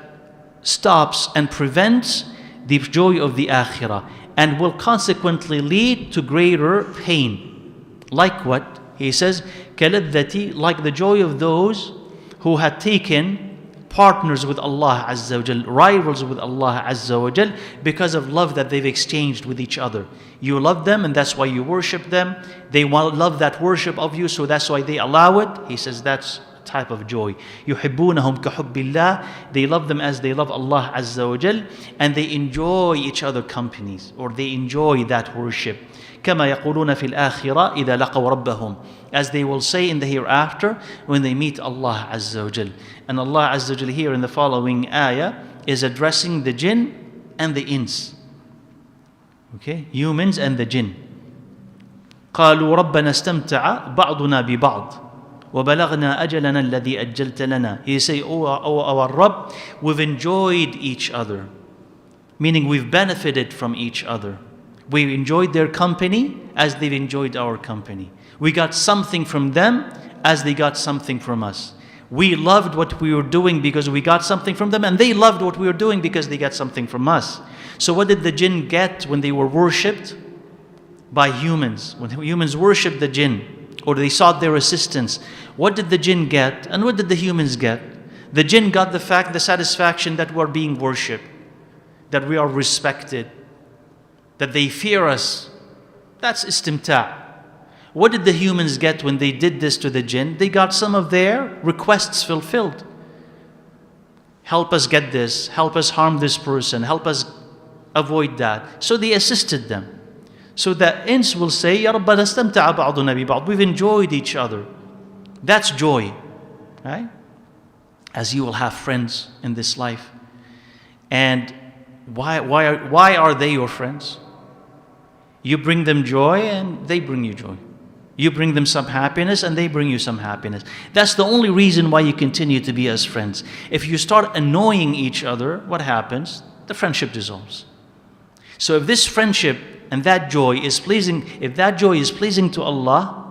stops and prevents the joy of the akhirah and will consequently lead to greater pain. Like what? He says كلذة, like the joy of those who had taken partners with Allah Azza wa Jal, rivals with Allah Azza wa Jal, because of love that they've exchanged with each other. You love them and that's why you worship them. They love that worship of you, so that's why they allow it. He says that's a type of joy. يُحِبُّونَهُمْ كَحُبِّ اللَّهِ. They love them as they love Allah Azza wa Jal, and they enjoy each other companies, or they enjoy that worship. كما يقولون في الآخرة إذا لقوا ربهم, as they will say in the hereafter when they meet Allah Azza wa Jal. And Allah Azza wa Jal here in the following ayah is addressing the jinn and the ins. Okay, humans and the jinn. قالوا ربنا استمتع بعضنا ببعض وبلغنا أجلنا الذي أجلت لنا. He say, oh our Rabb, we've enjoyed each other, meaning we've benefited from each other. We enjoyed their company as they've enjoyed our company. We got something from them as they got something from us. We loved what we were doing because we got something from them, and they loved what we were doing because they got something from us. So what did the jinn get when they were worshipped by humans? When humans worshipped the jinn, or they sought their assistance, what did the jinn get and what did the humans get? The jinn got the satisfaction that we're being worshipped, that we are respected, that they fear us. That's istimta'. What did the humans get when they did this to the jinn? They got some of their requests fulfilled. Help us get this, help us harm this person, help us avoid that. So they assisted them. So the ins will say, Ya Rabbana istamta'a ba'duna bi ba'd. We've enjoyed each other. That's joy. Right? As you will have friends in this life. And why are they your friends? You bring them joy and they bring you joy. You bring them some happiness and they bring you some happiness. That's the only reason why you continue to be as friends. If you start annoying each other, what happens? The friendship dissolves. So if this friendship and that joy is pleasing, if that joy is pleasing to Allah,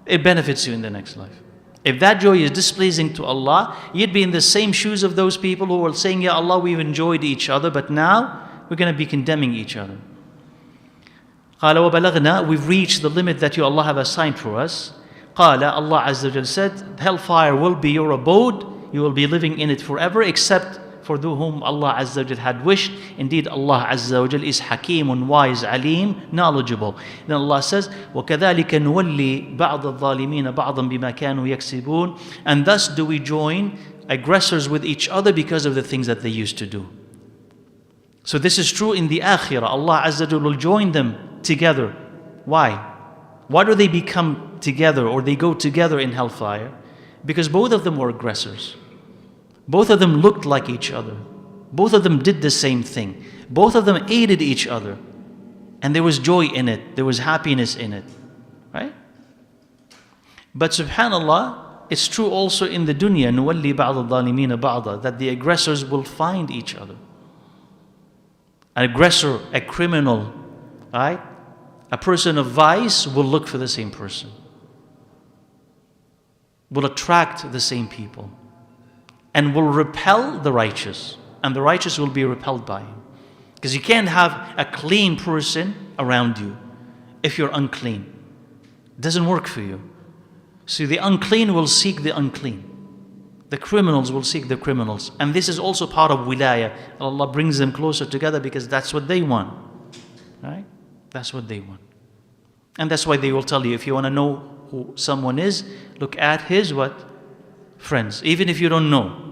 it benefits you in the next life. If that joy is displeasing to Allah, you'd be in the same shoes of those people who are saying, Ya Allah, we've enjoyed each other, but now we're going to be condemning each other. قال وبلغنا, we've reached the limit that you Allah have assigned for us. قال, Allah Azza wa Jal said, hellfire will be your abode, you will be living in it forever, except for those whom Allah Azza wa Jal had wished. Indeed, Allah Azza wa Jal is Hakeemun, wise, Alim, knowledgeable. Then Allah says, وَكَذَلِكَ نُوَلِّي بَعْضَ الظَّالِمِينَ بَعْضًا بِمَا كَانُوا يَكْسِبُونَ. And thus do we join aggressors with each other because of the things that they used to do. So this is true in the akhirah. Allah Azza wa Jal will join them together. Why? Why do they become together or they go together in hellfire? Because both of them were aggressors. Both of them looked like each other. Both of them did the same thing. Both of them aided each other. And there was joy in it. There was happiness in it. Right? But subhanallah, it's true also in the dunya, نُوَلِّي بَعْضَ الظَّالِمِينَ بَعْضًا, that the aggressors will find each other. An aggressor, a criminal, right? A person of vice will look for the same person. Will attract the same people. And will repel the righteous. And the righteous will be repelled by him. Because you can't have a clean person around you if you're unclean. It doesn't work for you. So the unclean will seek the unclean. The criminals will seek the criminals. And this is also part of wilayah. Allah brings them closer together because that's what they want. Right? That's what they want. And that's why they will tell you, if you want to know who someone is, look at his what? Friends. Even if you don't know,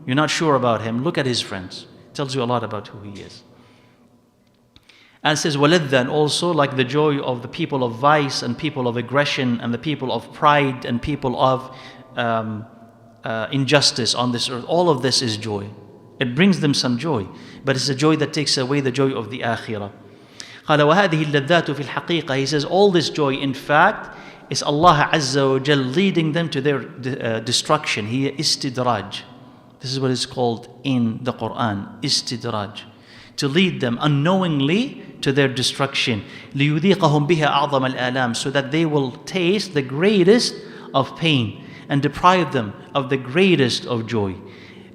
you're not sure about him, look at his friends. It tells you a lot about who he is. And it says, وَلَذَّةً, and also like the joy of the people of vice and people of aggression and the people of pride and people of injustice on this earth. All of this is joy. It brings them some joy, but it's a joy that takes away the joy of the akhirah. قال وهذه اللذات في الحقيقة. He says all this joy in fact is Allah Azza wa Jal leading them to their destruction. He istidraj. This is what is called in the Quran, istidraj. To lead them unknowingly to their destruction. ليذيقهم بها أعظم الآلام, so that they will taste the greatest of pain and deprive them of the greatest of joy.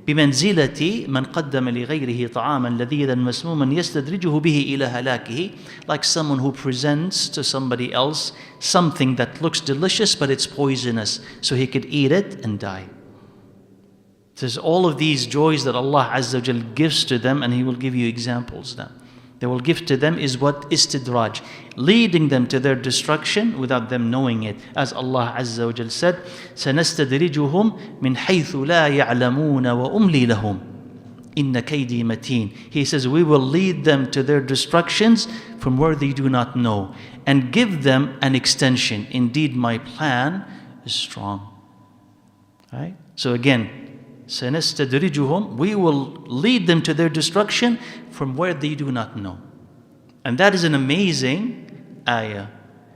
بمنزلة من قدم لغيره طعاما لذيذا مسموما يستدرجه به إلى هلاكه, like someone who presents to somebody else something that looks delicious but it's poisonous, so he could eat it and die. There's all of these joys that Allah Azza wa Jal gives to them, and He will give you examples now. They will give to them is what? Istidraj, leading them to their destruction without them knowing it. As Allah Azza wa Jal said, سَنَسْتَدْرِجُهُمْ مِنْ حَيْثُ لَا يَعْلَمُونَ وَأُمْلِي لَهُمْ إِنَّ كَيْدِي مَتِينٌ. He says, we will lead them to their destructions from where they do not know, and give them an extension. Indeed, my plan is strong. Right? So again, سَنَسْتَدْرِجُهُمْ, we will lead them to their destruction from where they do not know. And that is an amazing ayah,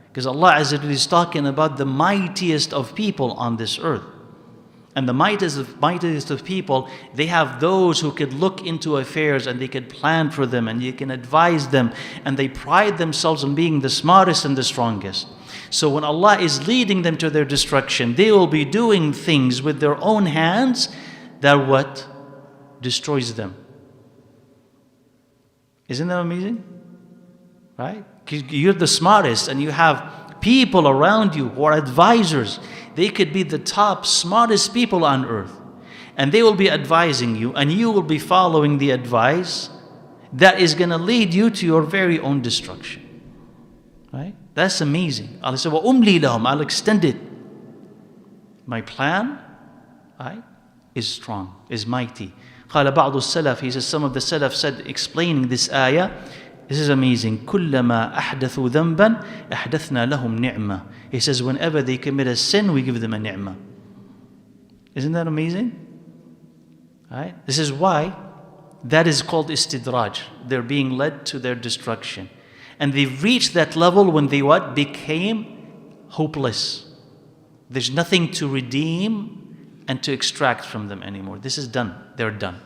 because Allah Azza wa Jalla is talking about the mightiest of people on this earth. And the mightiest of people, they have those who could look into affairs and they could plan for them and you can advise them, and they pride themselves on being the smartest and the strongest. So when Allah is leading them to their destruction, they will be doing things with their own hands that what? Destroys them. Isn't that amazing? Right? You're the smartest and you have people around you who are advisors. They could be the top, smartest people on earth. And they will be advising you, and you will be following the advice that is going to lead you to your very own destruction. Right? That's amazing. Allah said, وَأُمْلِي لَهُمْ, I'll extend it. My plan, right, is strong, is mighty. قال بعض السلف, he says, some of the Salaf said, explaining this ayah, this is amazing. كلما أحدثوا ذنبا أحدثنا لهم نعمة. He says, whenever they commit a sin, we give them a ni'mah. Isn't that amazing? Right? This is why that is called istidraj. They're being led to their destruction. And they've reached that level when they what? Became hopeless. There's nothing to redeem and to extract from them anymore. This is done. They're done.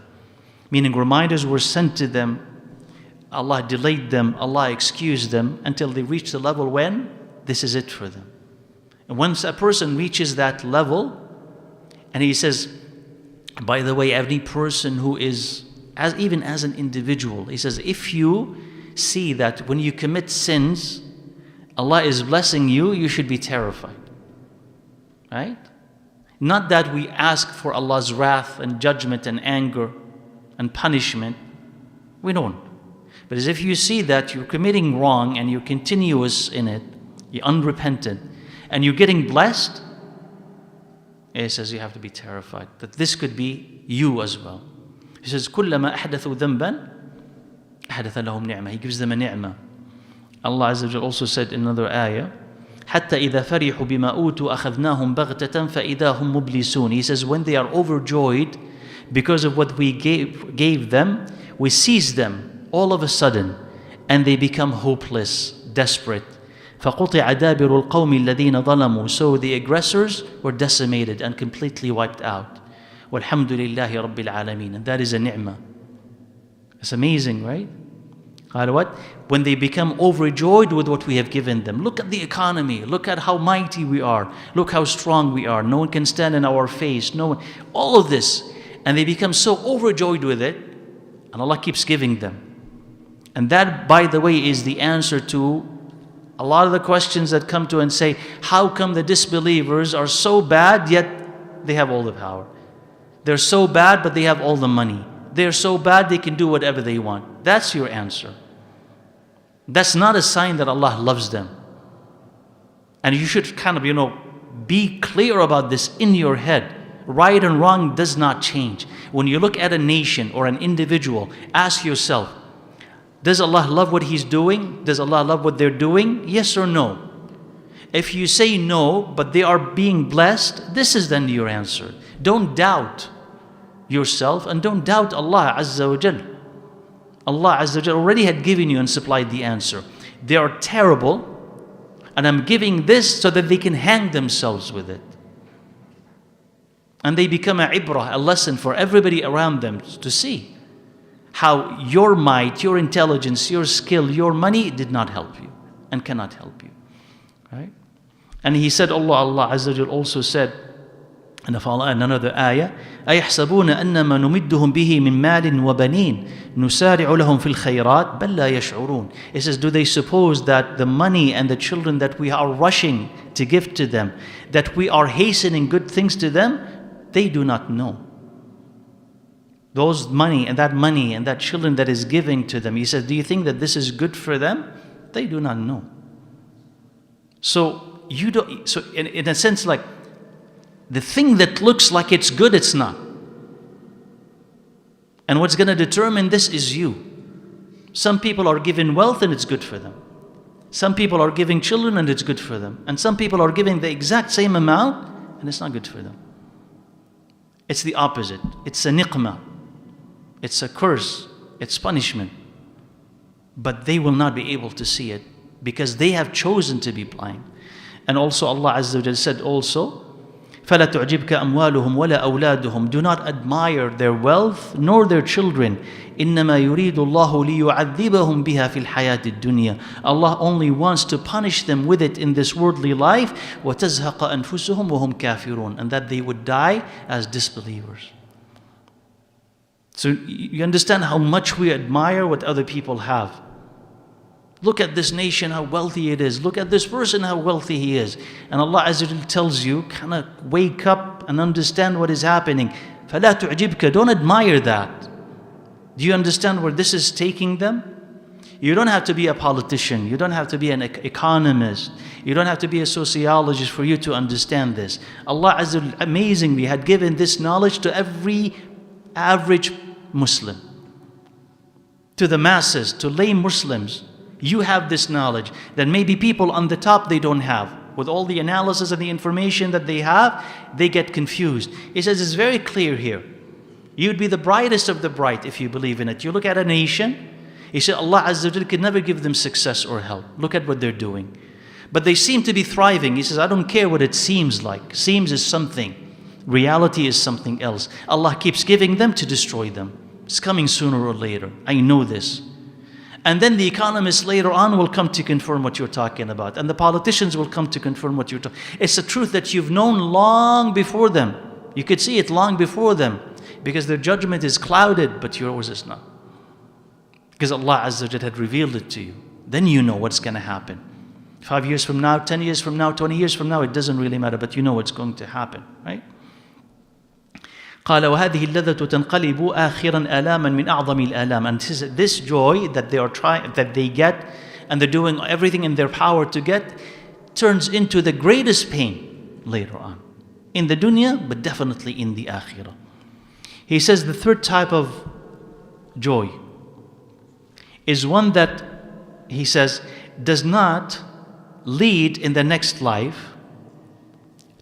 Meaning reminders were sent to them. Allah delayed them. Allah excused them until they reached the level when this is it for them. And once a person reaches that level, and he says, by the way, every person who is, even as an individual, he says, if you see that when you commit sins, Allah is blessing you, you should be terrified. Right? Not that we ask for Allah's wrath and judgment and anger and punishment. We don't. But as if you see that you're committing wrong and you're continuous in it, you're unrepentant, and you're getting blessed, it says you have to be terrified that this could be you as well. He says, كُلَّمَا أَحْدَثُوا ذَنْبًا أَحْدَثَ لَهُمْ نِعْمَةً. He gives them a ni'mah. Allah Azza wa Jalla also said in another ayah, حَتَّى إِذَا فَرِحُوا بِمَا أُوتُوا أَخَذْنَاهُمْ بَغْتَةً فَإِذَا هُمْ مُبْلِسُونَ. He says, when they are overjoyed because of what we gave them, we seize them all of a sudden, and they become hopeless, desperate. فَقُطِعَ دَابِرُ الْقَوْمِ الَّذِينَ ظَلَمُوا. So the aggressors were decimated and completely wiped out. وَالْحَمْدُ لِلَّهِ رَبِّ الْعَالَمِينَ. And that is a ni'mah. It's amazing, right? What? When they become overjoyed with what we have given them. Look at the economy. Look at how mighty we are. Look how strong we are. No one can stand in our face. No one. All of this. And they become so overjoyed with it. And Allah keeps giving them. And that, by the way, is the answer to a lot of the questions that come to and say, how come the disbelievers are so bad yet they have all the power? They're so bad, but they have all the money. They're so bad, they can do whatever they want. That's your answer. That's not a sign that Allah loves them. And you should kind of, be clear about this in your head. Right and wrong does not change. When you look at a nation or an individual, ask yourself, does Allah love what He's doing? Does Allah love what they're doing? Yes or no? If you say no, but they are being blessed, this is then your answer. Don't doubt yourself and don't doubt Allah Azza wa Jal. Allah Azza wa Jal already had given you and supplied the answer. They are terrible, and I'm giving this so that they can hang themselves with it. And they become a ibrah, a lesson for everybody around them to see how your might, your intelligence, your skill, your money did not help you and cannot help you. Right? And he said, Allah Azza wa Jal also said, in another ayah, أَيَحْسَبُونَ أَنَّمَا نُمِدُّهُمْ بِهِ مِن مَالٍ وَبَنِينَ نُسَارِعُ لَهُمْ فِي الْخَيْرَاتِ بَلْ لَا يَشْعُرُونَ. It says, do they suppose that the money and the children that we are rushing to give to them, that we are hastening good things to them? They do not know. Those money and that children that is giving to them, he says, do you think that this is good for them? They do not know. So you don't. So in a sense, like the thing that looks like it's good, it's not. And what's going to determine this is you. Some people are given wealth and it's good for them. Some people are giving children and it's good for them. And some people are giving the exact same amount and it's not good for them. It's the opposite. It's a niqmah. It's a curse. It's punishment. But they will not be able to see it because they have chosen to be blind. And also Allah Azza wa Jalla said also, فَلَا تُعْجِبْكَ أَمْوَالُهُمْ وَلَا أَوْلَادُهُمْ. Do not admire their wealth nor their children. إِنَّمَا يُرِيدُ اللَّهُ لِيُعَذِّبَهُم بِهَا فِي الْحَيَاةِ الدُّنْيَا. Allah only wants to punish them with it in this worldly life. وَتَزْهَقَ أَنفُسُهُمْ وَهُمْ كَافِرُونَ. And that they would die as disbelievers. So you understand how much we admire what other people have. Look at this nation, how wealthy it is. Look at this person, how wealthy he is. And Allah Azza wa Jalla tells you, kind of wake up and understand what is happening. فَلَا تُعْجِبْكَ. Don't admire that. Do you understand where this is taking them? You don't have to be a politician. You don't have to be an economist. You don't have to be a sociologist for you to understand this. Allah Azza wa Jalla amazingly had given this knowledge to every average Muslim. To the masses, to lay Muslims. You have this knowledge that maybe people on the top they don't have. With all the analysis and the information that they have, they get confused. He says it's very clear here. You'd be the brightest of the bright if you believe in it. You look at a nation, he said Allah Azza wa Jalla could never give them success or help. Look at what they're doing. But they seem to be thriving. He says, I don't care what it seems like. Seems is something. Reality is something else. Allah keeps giving them to destroy them. It's coming sooner or later. I know this. And then the economists later on will come to confirm what you're talking about. And the politicians will come to confirm what you're talking about. It's a truth that you've known long before them. You could see it long before them. Because their judgment is clouded, but yours is not. Because Allah Azza wa Jalla had revealed it to you. Then you know what's going to happen. 5 years from now, 10 years from now, 20 years from now, it doesn't really matter, but you know what's going to happen, right? قال وهذه اللذة تنقلب آخرا آلاما من أعظم الآلام. And this joy that they get, and they're doing everything in their power to get, turns into the greatest pain later on. In the dunya, but definitely in the akhirah. He says the third type of joy is one that, he says, does not lead in the next life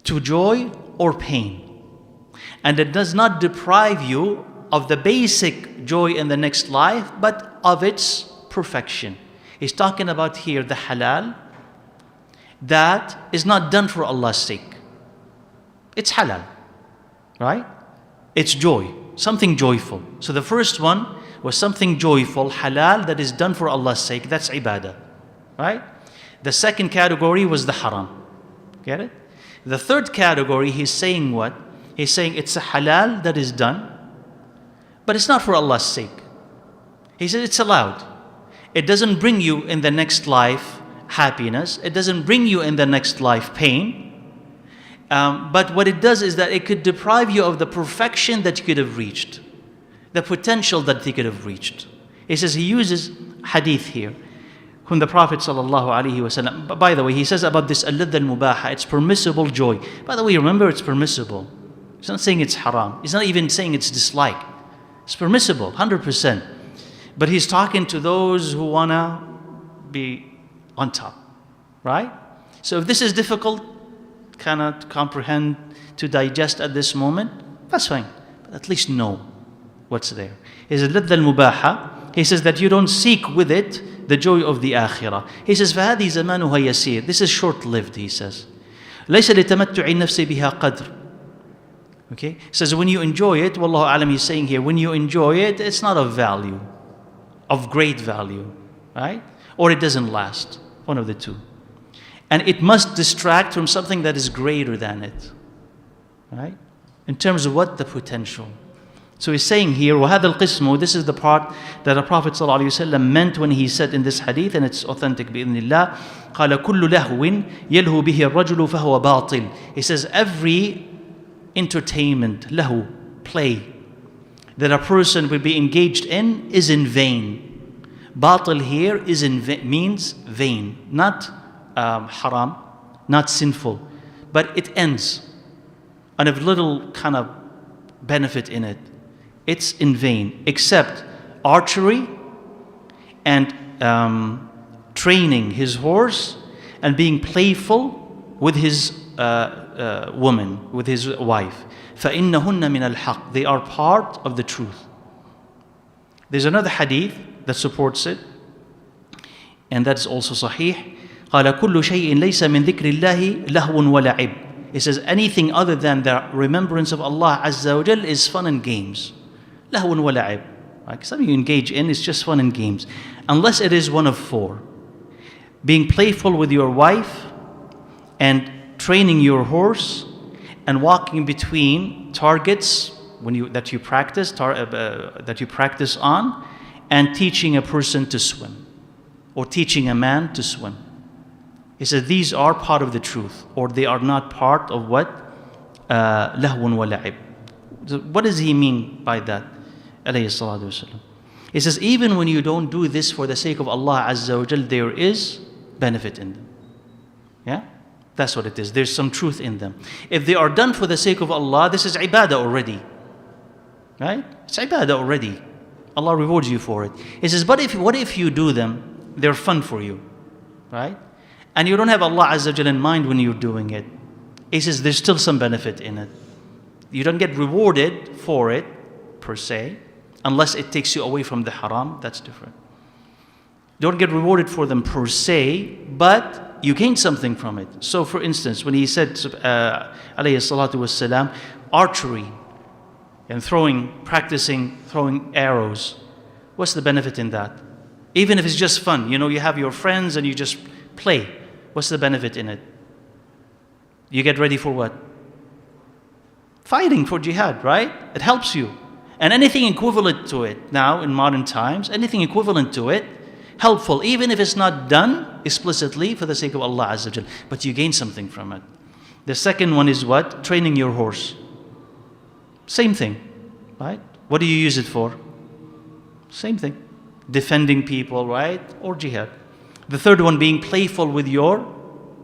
to joy or pain. And it does not deprive you of the basic joy in the next life, but of its perfection. He's talking about here the halal that is not done for Allah's sake. It's halal, right? It's joy, something joyful. So the first one was something joyful, halal, that is done for Allah's sake. That's ibadah, right? The second category was the haram. Get it? The third category, he's saying what? He's saying it's a halal that is done, but it's not for Allah's sake. He said it's allowed. It doesn't bring you in the next life happiness. It doesn't bring you in the next life pain. But what it does is that it could deprive you of the perfection that you could have reached, the potential that you could have reached. He says, he uses hadith here, whom the Prophet ﷺ, by the way, he says about this al-ladh al-mubaha, it's permissible joy. By the way, remember, it's permissible. He's not saying it's haram. He's not even saying it's dislike. It's permissible, 100%. But he's talking to those who want to be on top, right? So if this is difficult, cannot comprehend, to digest at this moment, that's fine. But at least know what's there. He says, al-ladh al-mubaha, he says that you don't seek with it the joy of the akhirah. He says, فَهَذِي زَمَانُهَا يَسِيرٌ. This is short-lived, he says. لَيْسَ لِتَمَتُّعِ النَّفْسِ بِهَا قَدْرٌ. Okay? He says, when you enjoy it, Wallahu alam, he's saying here, when you enjoy it, it's not of value, of great value, right? Or it doesn't last, one of the two. And it must distract from something that is greater than it, right? In terms of what? The potential. So he's saying here, وَهَذَا الْقِسْمُ, this is the part that the Prophet ﷺ meant when he said in this hadith, and it's authentic بإذن الله, قَالَ كُلُّ لَهْوٍ يَلْهُ بِهِ الرَّجُلُ فَهُوَ بَاطِلٌ. He says every entertainment, lahu, play, that a person will be engaged in is in vain. Batil here is means vain, not haram, not sinful, but it ends and have little kind of benefit in it. It's in vain, except archery and training his horse and being playful with his woman, with his wife. فَإِنَّهُنَّ مِنَ الْحَقِّ. They are part of the truth. There's another hadith that supports it, and that's also sahih. قَالَ كُلُّ شَيْءٍ لَيْسَ مِنْ ذِكْرِ اللَّهِ لَهْوٌ وَلَعِبٌ. It says anything other than the remembrance of Allah Azza wa Jal is fun and games. لَهْوٌ وَلَعِبٌ. Like something you engage in is just fun and games. Unless it is one of four. Being playful with your wife and training your horse and walking between targets that you practice on, and teaching a person to swim or teaching a man to swim. He said these are part of the truth, or they are not part of what? Lahwun wa la'ib. What does he mean by that? Alayhi salatu wasalam. He says even when you don't do this for the sake of Allah Azza wa Jal, there is benefit in them. Yeah? That's what it is. There's some truth in them. If they are done for the sake of Allah, this is ibadah already. Right? It's ibadah already. Allah rewards you for it. He says, but what if you do them? They're fun for you. Right? And you don't have Allah Azza wa Jal in mind when you're doing it. He says there's still some benefit in it. You don't get rewarded for it, per se, unless it takes you away from the haram. That's different. Don't get rewarded for them per se, but you gain something from it. So for instance, when he said, alayhi salatu wassalam, archery and practicing throwing arrows, what's the benefit in that? Even if it's just fun, you have your friends and you just play, what's the benefit in it? You get ready for what? Fighting for jihad, right? It helps you. And anything equivalent to it now in modern times, anything equivalent to it, helpful, even if it's not done explicitly for the sake of Allah Azza wa Jal, but you gain something from it. The second one is what? Training your horse. Same thing, right? What do you use it for? Same thing. Defending people, right? Or jihad. The third one, being playful with your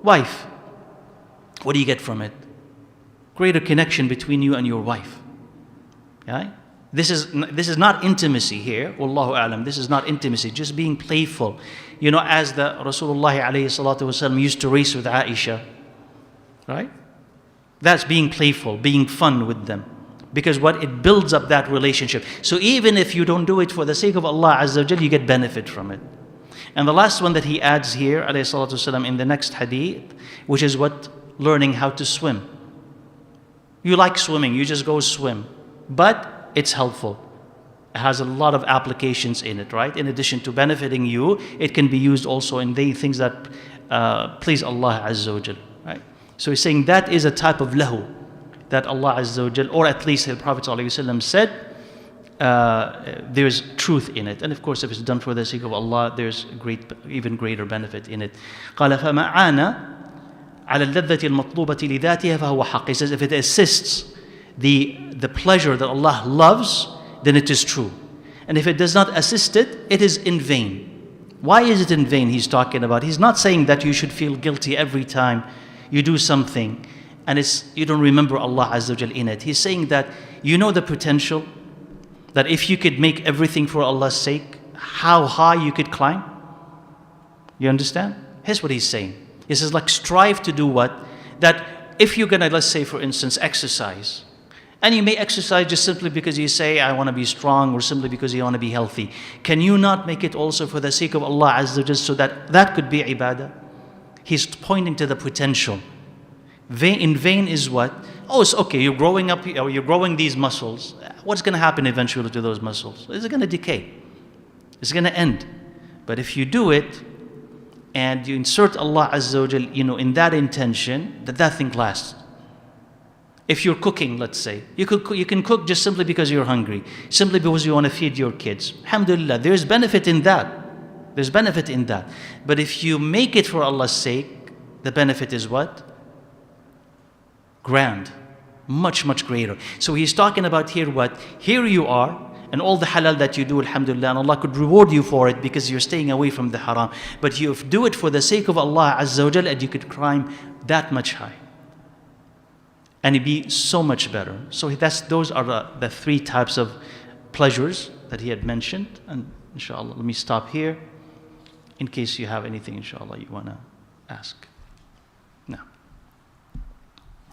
wife. What do you get from it? Greater connection between you and your wife. Right? This is not intimacy here. Wallahu a'lam. This is not intimacy. Just being playful. As the Rasulullah alayhi salatu wasallam used to race with Aisha. Right? That's being playful, being fun with them. Because what? It builds up that relationship. So even if you don't do it for the sake of Allah Azza wa Jal, you get benefit from it. And the last one that he adds here, alayhi salatu wasallam, in the next hadith, which is what? Learning how to swim. You like swimming, you just go swim. But it's helpful. It has a lot of applications in it, right? In addition to benefiting you, it can be used also in the things that please Allah Azza wa Jal, right? So he's saying that is a type of lahu that Allah Azza wa Jal, or at least the Prophet ﷺ said, there's truth in it. And of course, if it's done for the sake of Allah, there's even greater benefit in it. قال فمعانا على اللذة المطلوبة لذاتها فهو حق. He says if it assists the pleasure that Allah loves, then it is true. And if it does not assist it, it is in vain. Why is it in vain he's talking about? He's not saying that you should feel guilty every time you do something and you don't remember Allah Azza wa Jal in it. He's saying that you know the potential, that if you could make everything for Allah's sake, how high you could climb. You understand? Here's what he's saying. He says, like, strive to do what? That if you're gonna, let's say for instance, exercise, and you may exercise just simply because you say, I want to be strong, or simply because you want to be healthy. Can you not make it also for the sake of Allah Azza wa Jal, so that could be ibadah? He's pointing to the potential. In vain is what? Oh, it's okay, you're growing up, or you're growing these muscles. What's going to happen eventually to those muscles? It's going to decay. It's going to end. But if you do it, and you insert Allah Azza wa Jal, in that intention, that thing lasts. If you're cooking, let's say, you can cook just simply because you're hungry, simply because you want to feed your kids. Alhamdulillah, there's benefit in that. There's benefit in that. But if you make it for Allah's sake, the benefit is what? Grand. Much, much greater. So he's talking about here what? Here you are, and all the halal that you do, alhamdulillah, and Allah could reward you for it because you're staying away from the haram. But you do it for the sake of Allah Azza wa Jal, and you could climb that much high. And it'd be so much better. So those are the three types of pleasures that he had mentioned. And inshallah, let me stop here in case you have anything, inshallah, you want to ask. No.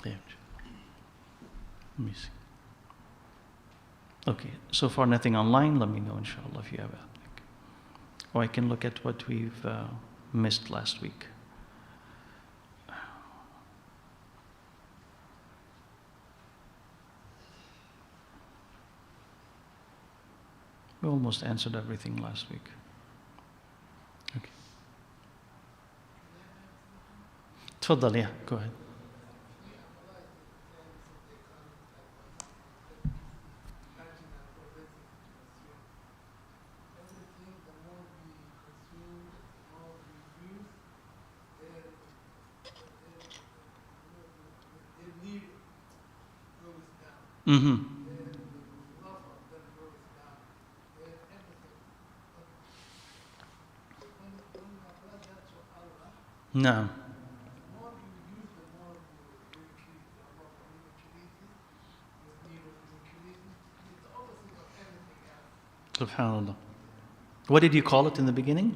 Yeah. Let me see. Okay, so far nothing online. Let me know, inshallah, if you have anything. Or I can look at what we've missed last week. We almost answered everything last week. Okay. تفضل, yeah, go ahead. Mm-hmm. No. Subhanallah. What did you call it in the beginning?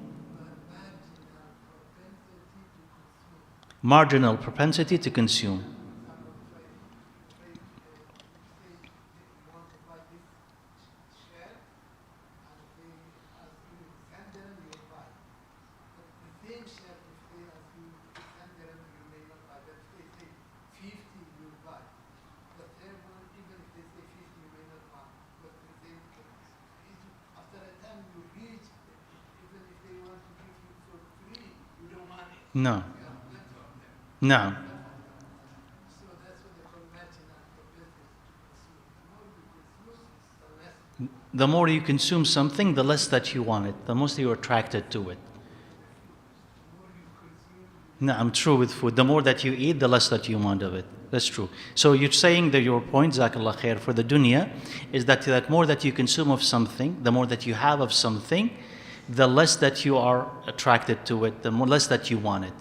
Marginal propensity to consume. No. No. The more you consume something, the less that you want it, the more you're attracted to it. No, I'm true with food. The more that you eat, the less that you want of it. That's true. So you're saying that your point, Jazakallah khair, for the dunya, is that more that you consume of something, the more that you have of something, the less that you are attracted to it, the more less that you want it.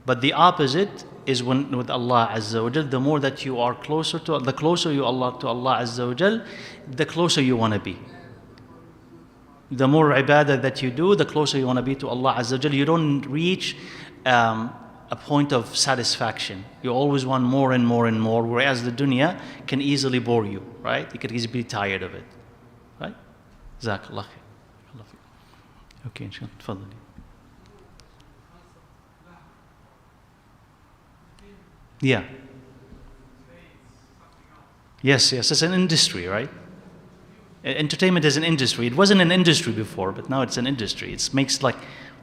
But the opposite is with Allah Azza wa Jal, the more that you are closer to, the closer you are to Allah Azza wa Jal, the closer you want to be. The more ibadah that you do, the closer you want to be to Allah Azza wa Jal. You don't reach a point of satisfaction. You always want more and more and more, whereas the dunya can easily bore you, right? You can easily be tired of it, right? Jazakallah khair. Okay, inshallah. Tfadali. Yeah. Yes, it's an industry, right? Entertainment is an industry. It wasn't an industry before, but now it's an industry. It makes like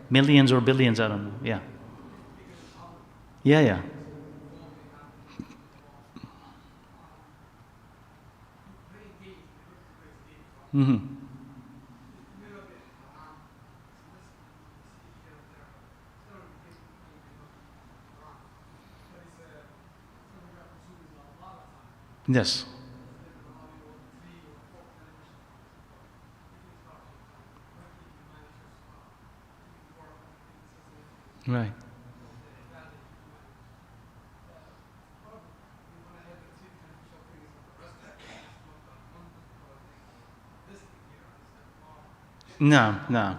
millions or billions, I don't know. Yeah. Yeah. Mm-hmm. Yes. Right. No, no.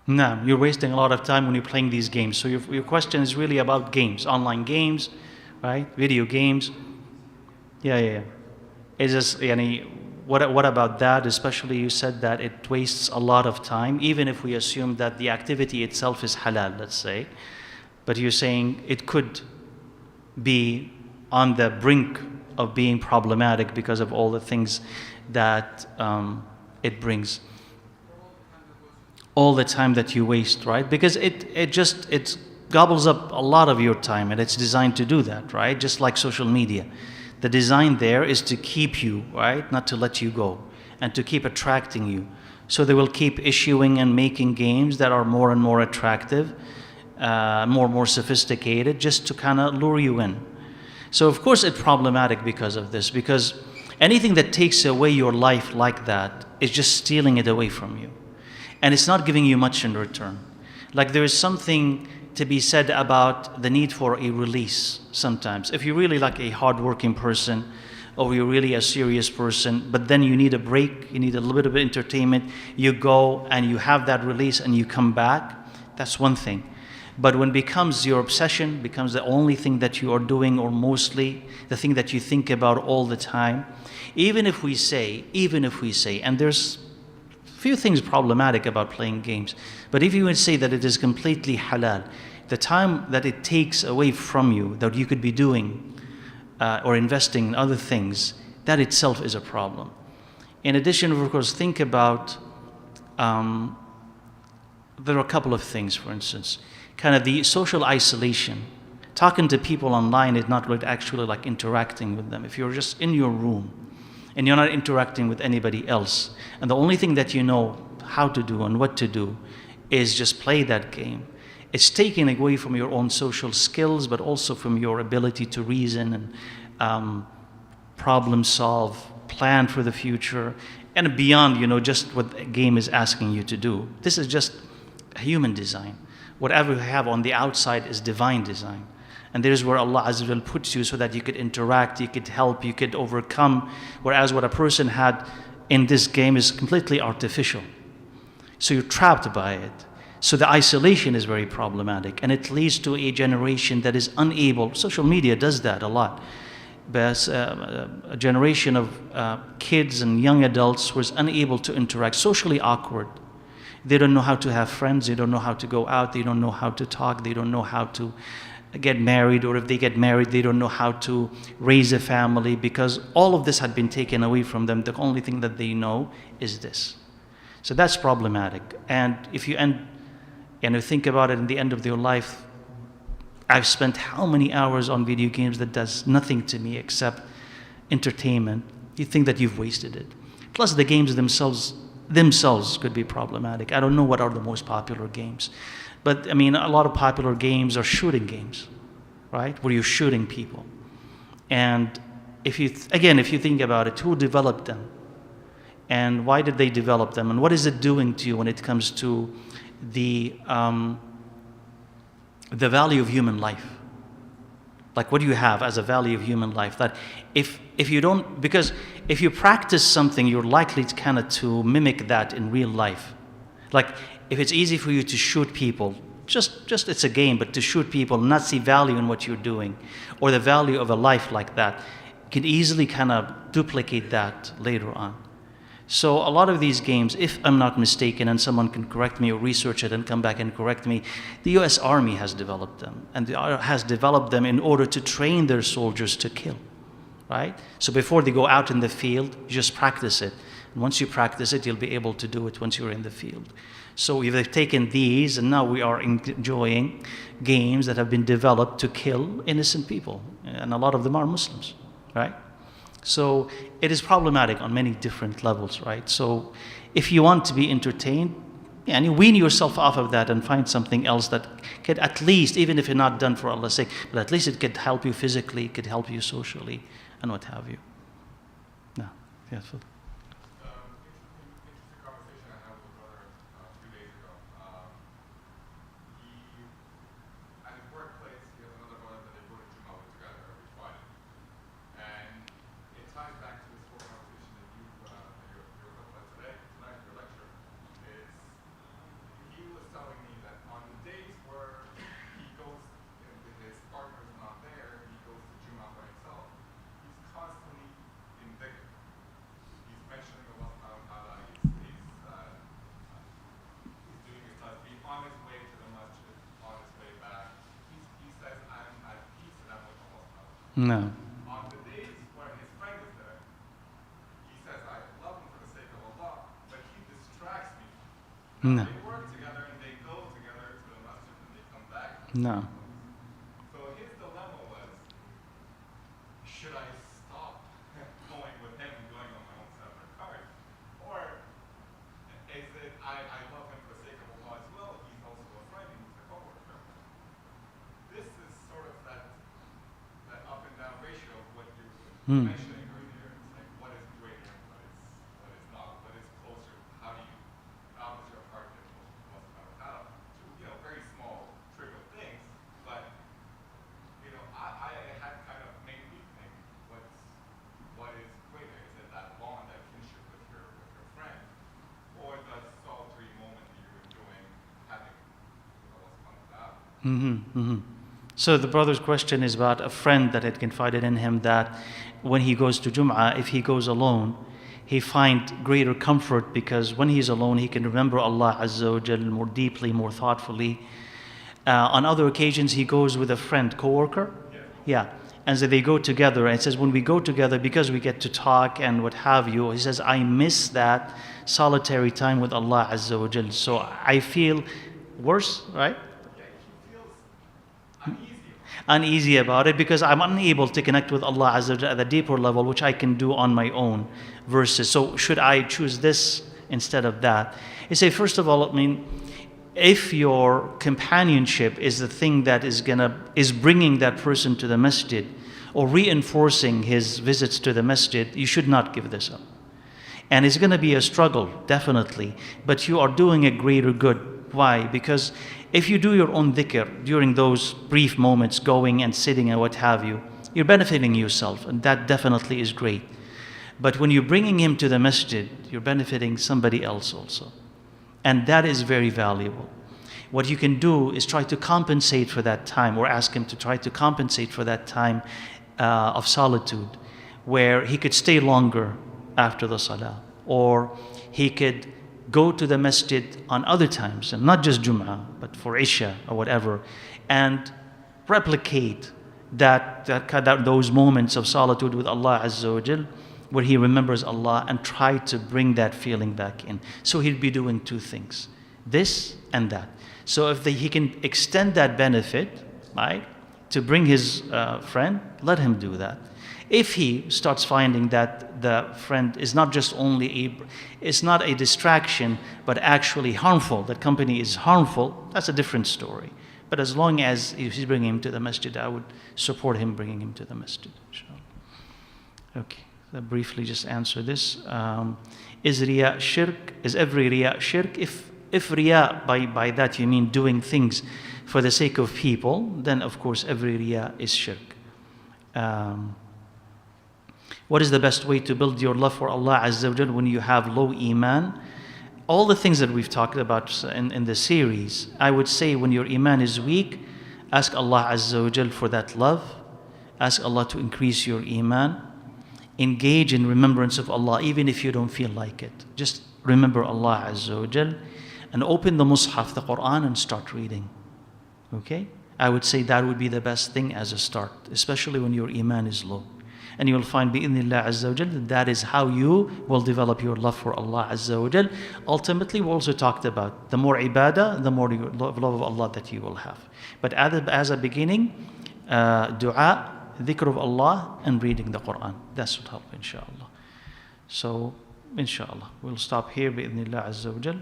No, you're wasting a lot of time when you're playing these games. So your question is really about games, online games, right? Video games. Yeah, yeah, yeah. It's just, yani, what about that? Especially you said that it wastes a lot of time, even if we assume that the activity itself is halal, let's say. But you're saying it could be on the brink of being problematic because of all the things that it brings. All the time that you waste, right? Because it gobbles up a lot of your time, and it's designed to do that, right? Just like social media. The design there is to keep you, right? Not to let you go, and to keep attracting you. So they will keep issuing and making games that are more and more attractive, more and more sophisticated, just to kind of lure you in. So of course it's problematic because of this, because anything that takes away your life like that is just stealing it away from you. And it's not giving you much in return. Like there is something to be said about the need for a release sometimes. If you're really like a hardworking person, or you're really a serious person, but then you need a break, you need a little bit of entertainment, you go and you have that release and you come back, that's one thing. But when it becomes your obsession, becomes the only thing that you are doing, or mostly the thing that you think about all the time, even if we say, and there's few things problematic about playing games, but if you would say that it is completely halal, the time that it takes away from you that you could be doing or investing in other things, that itself is a problem. In addition, of course, think about there are a couple of things. For instance, kind of the social isolation. Talking to people online is not really actually like interacting with them. If you're just in your room and you're not interacting with anybody else, and the only thing that you know how to do and what to do is just play that game, it's taken away from your own social skills, but also from your ability to reason and problem solve, plan for the future, and beyond, just what the game is asking you to do. This is just human design. Whatever you have on the outside is divine design. And there's where Allah Azza wa Jal puts you so that you could interact, you could help, you could overcome. Whereas what a person had in this game is completely artificial. So you're trapped by it. So the isolation is very problematic, and it leads to a generation that is unable. Social media does that a lot. But a generation of kids and young adults who is unable to interact, socially awkward. They don't know how to have friends, they don't know how to go out, they don't know how to talk, they don't know how to get married, or if they get married, they don't know how to raise a family, because all of this had been taken away from them. The only thing that they know is this. So that's problematic. And if you think about it, in the end of your life, I've spent how many hours on video games that does nothing to me except entertainment. You think that you've wasted it. Plus the games themselves could be problematic. I don't know what are the most popular games. But I mean, a lot of popular games are shooting games, right? Where you're shooting people. And if you think about it, who developed them? And why did they develop them? And what is it doing to you when it comes to the value of human life? Like, what do you have as a value of human life? That if you don't, because if you practice something, you're likely to mimic that in real life. Like, if it's easy for you to shoot people, just it's a game, but to shoot people and not see value in what you're doing, or the value of a life like that, you can easily kind of duplicate that later on. So a lot of these games, if I'm not mistaken, and someone can correct me or research it and come back and correct me, the US Army has developed them, and has developed them in order to train their soldiers to kill, right? So before they go out in the field, you just practice it. And once you practice it, you'll be able to do it once you're in the field. So they've taken these, and now we are enjoying games that have been developed to kill innocent people. And a lot of them are Muslims, right? So it is problematic on many different levels, right? So if you want to be entertained, and you wean yourself off of that and find something else that could at least, even if you're not done for Allah's sake, but at least it could help you physically, it could help you socially, and what have you. No, yeah, Phil. Interesting conversation I had with a brother a few days ago. At his workplace, he has another brother that they go to Juma with together every Friday. And it ties back to this whole conversation that you're talking about tonight in your lecture. He was telling me that on the days where he goes, if his partner is not there, he goes to Juma by himself, he's constantly in dhikr. He's mentioning Allah subhanahu wa ta'ala, he's doing his tasbih on his way to the masjid, on his way back. He says, I'm at peace and I'm with Allah subhanahu wa ta'ala. No. On the days where his friend is there, he says, I love him for the sake of Allah, but he distracts me. No. They work together and they go together to the masjid and they come back. No. So his dilemma was, should I stop going with him and going on my own separate card? Or is it, I love him for the sake of Allah as well, he's also a friend and he's a co-worker. This is sort of that up and down ratio of what you were mentioning earlier. It's like, what is greater and what is not? What is closer? How does your heart get closer to Allah subhanahu wa ta'ala? To, very small, trivial things, but, I had kind of made me think, what is greater? Is it that bond, that kinship with your friend, or the solitary moment that you're enjoying having with Allah subhanahu wa ta'ala? So the brother's question is about a friend that had confided in him that when he goes to Jum'ah, if he goes alone, he finds greater comfort because when he's alone, he can remember Allah Azza wa Jal more deeply, more thoughtfully. On other occasions, he goes with a friend, co-worker. Yeah. And so they go together. And it says, when we go together, because we get to talk and what have you, he says, I miss that solitary time with Allah Azza wa Jal. So I feel worse, right? Yeah, he feels uneasy about it because I'm unable to connect with Allah Azza wa Jalla at a deeper level, which I can do on my own. Versus, so should I choose this instead of that? You say, first of all, if your companionship is the thing that is bringing that person to the masjid or reinforcing his visits to the masjid, you should not give this up. And it's going to be a struggle, definitely, but you are doing a greater good. Why? Because if you do your own dhikr during those brief moments, going and sitting and what have you, you're benefiting yourself, and that definitely is great. But when you're bringing him to the masjid, you're benefiting somebody else also. And that is very valuable. What you can do is try to compensate for that time, or ask him to try to compensate for that time of solitude, where he could stay longer after the salah, or he could go to the masjid on other times, and not just Jum'ah, but for Isha or whatever, and replicate those moments of solitude with Allah Azza wa Jal, where he remembers Allah, and try to bring that feeling back in. So he'd be doing two things, this and that. So if he can extend that benefit, right, to bring his friend, let him do that. If he starts finding that the friend is not just it's not a distraction, but actually harmful, that company is harmful, that's a different story. But as long as he's bringing him to the masjid, I would support him bringing him to the masjid. Okay, so briefly just answer this. Is riya shirk? Is every riya shirk? If riya, by that you mean doing things for the sake of people, then of course every riya is shirk. What is the best way to build your love for Allah Azza wa Jal when you have low iman? All the things that we've talked about in the series, I would say when your iman is weak, ask Allah Azza wa Jal for that love. Ask Allah to increase your iman. Engage in remembrance of Allah, even if you don't feel like it. Just remember Allah Azza wa Jal, and open the Mus'haf, the Quran, and start reading. Okay? I would say that would be the best thing as a start, especially when your iman is low. And you will find bi'idhnillah Azza wa Jal that is how you will develop your love for Allah Azza wa Jal. Ultimately, we also talked about the more ibadah, the more love of Allah that you will have. But as a beginning, dua, dhikr of Allah and reading the Quran. That's what helps, inshallah. So, inshallah, we'll stop here bi'idhnillah azza wa jal,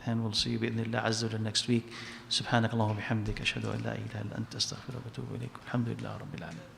and we'll see you bi'idhnillah azza wa jal next week. Subhanakallah wa bihamdik, ashhadu an la ilaha illa anta astaghfiruka wa atubu ilayk. Alhamdulillah rabbil alamin.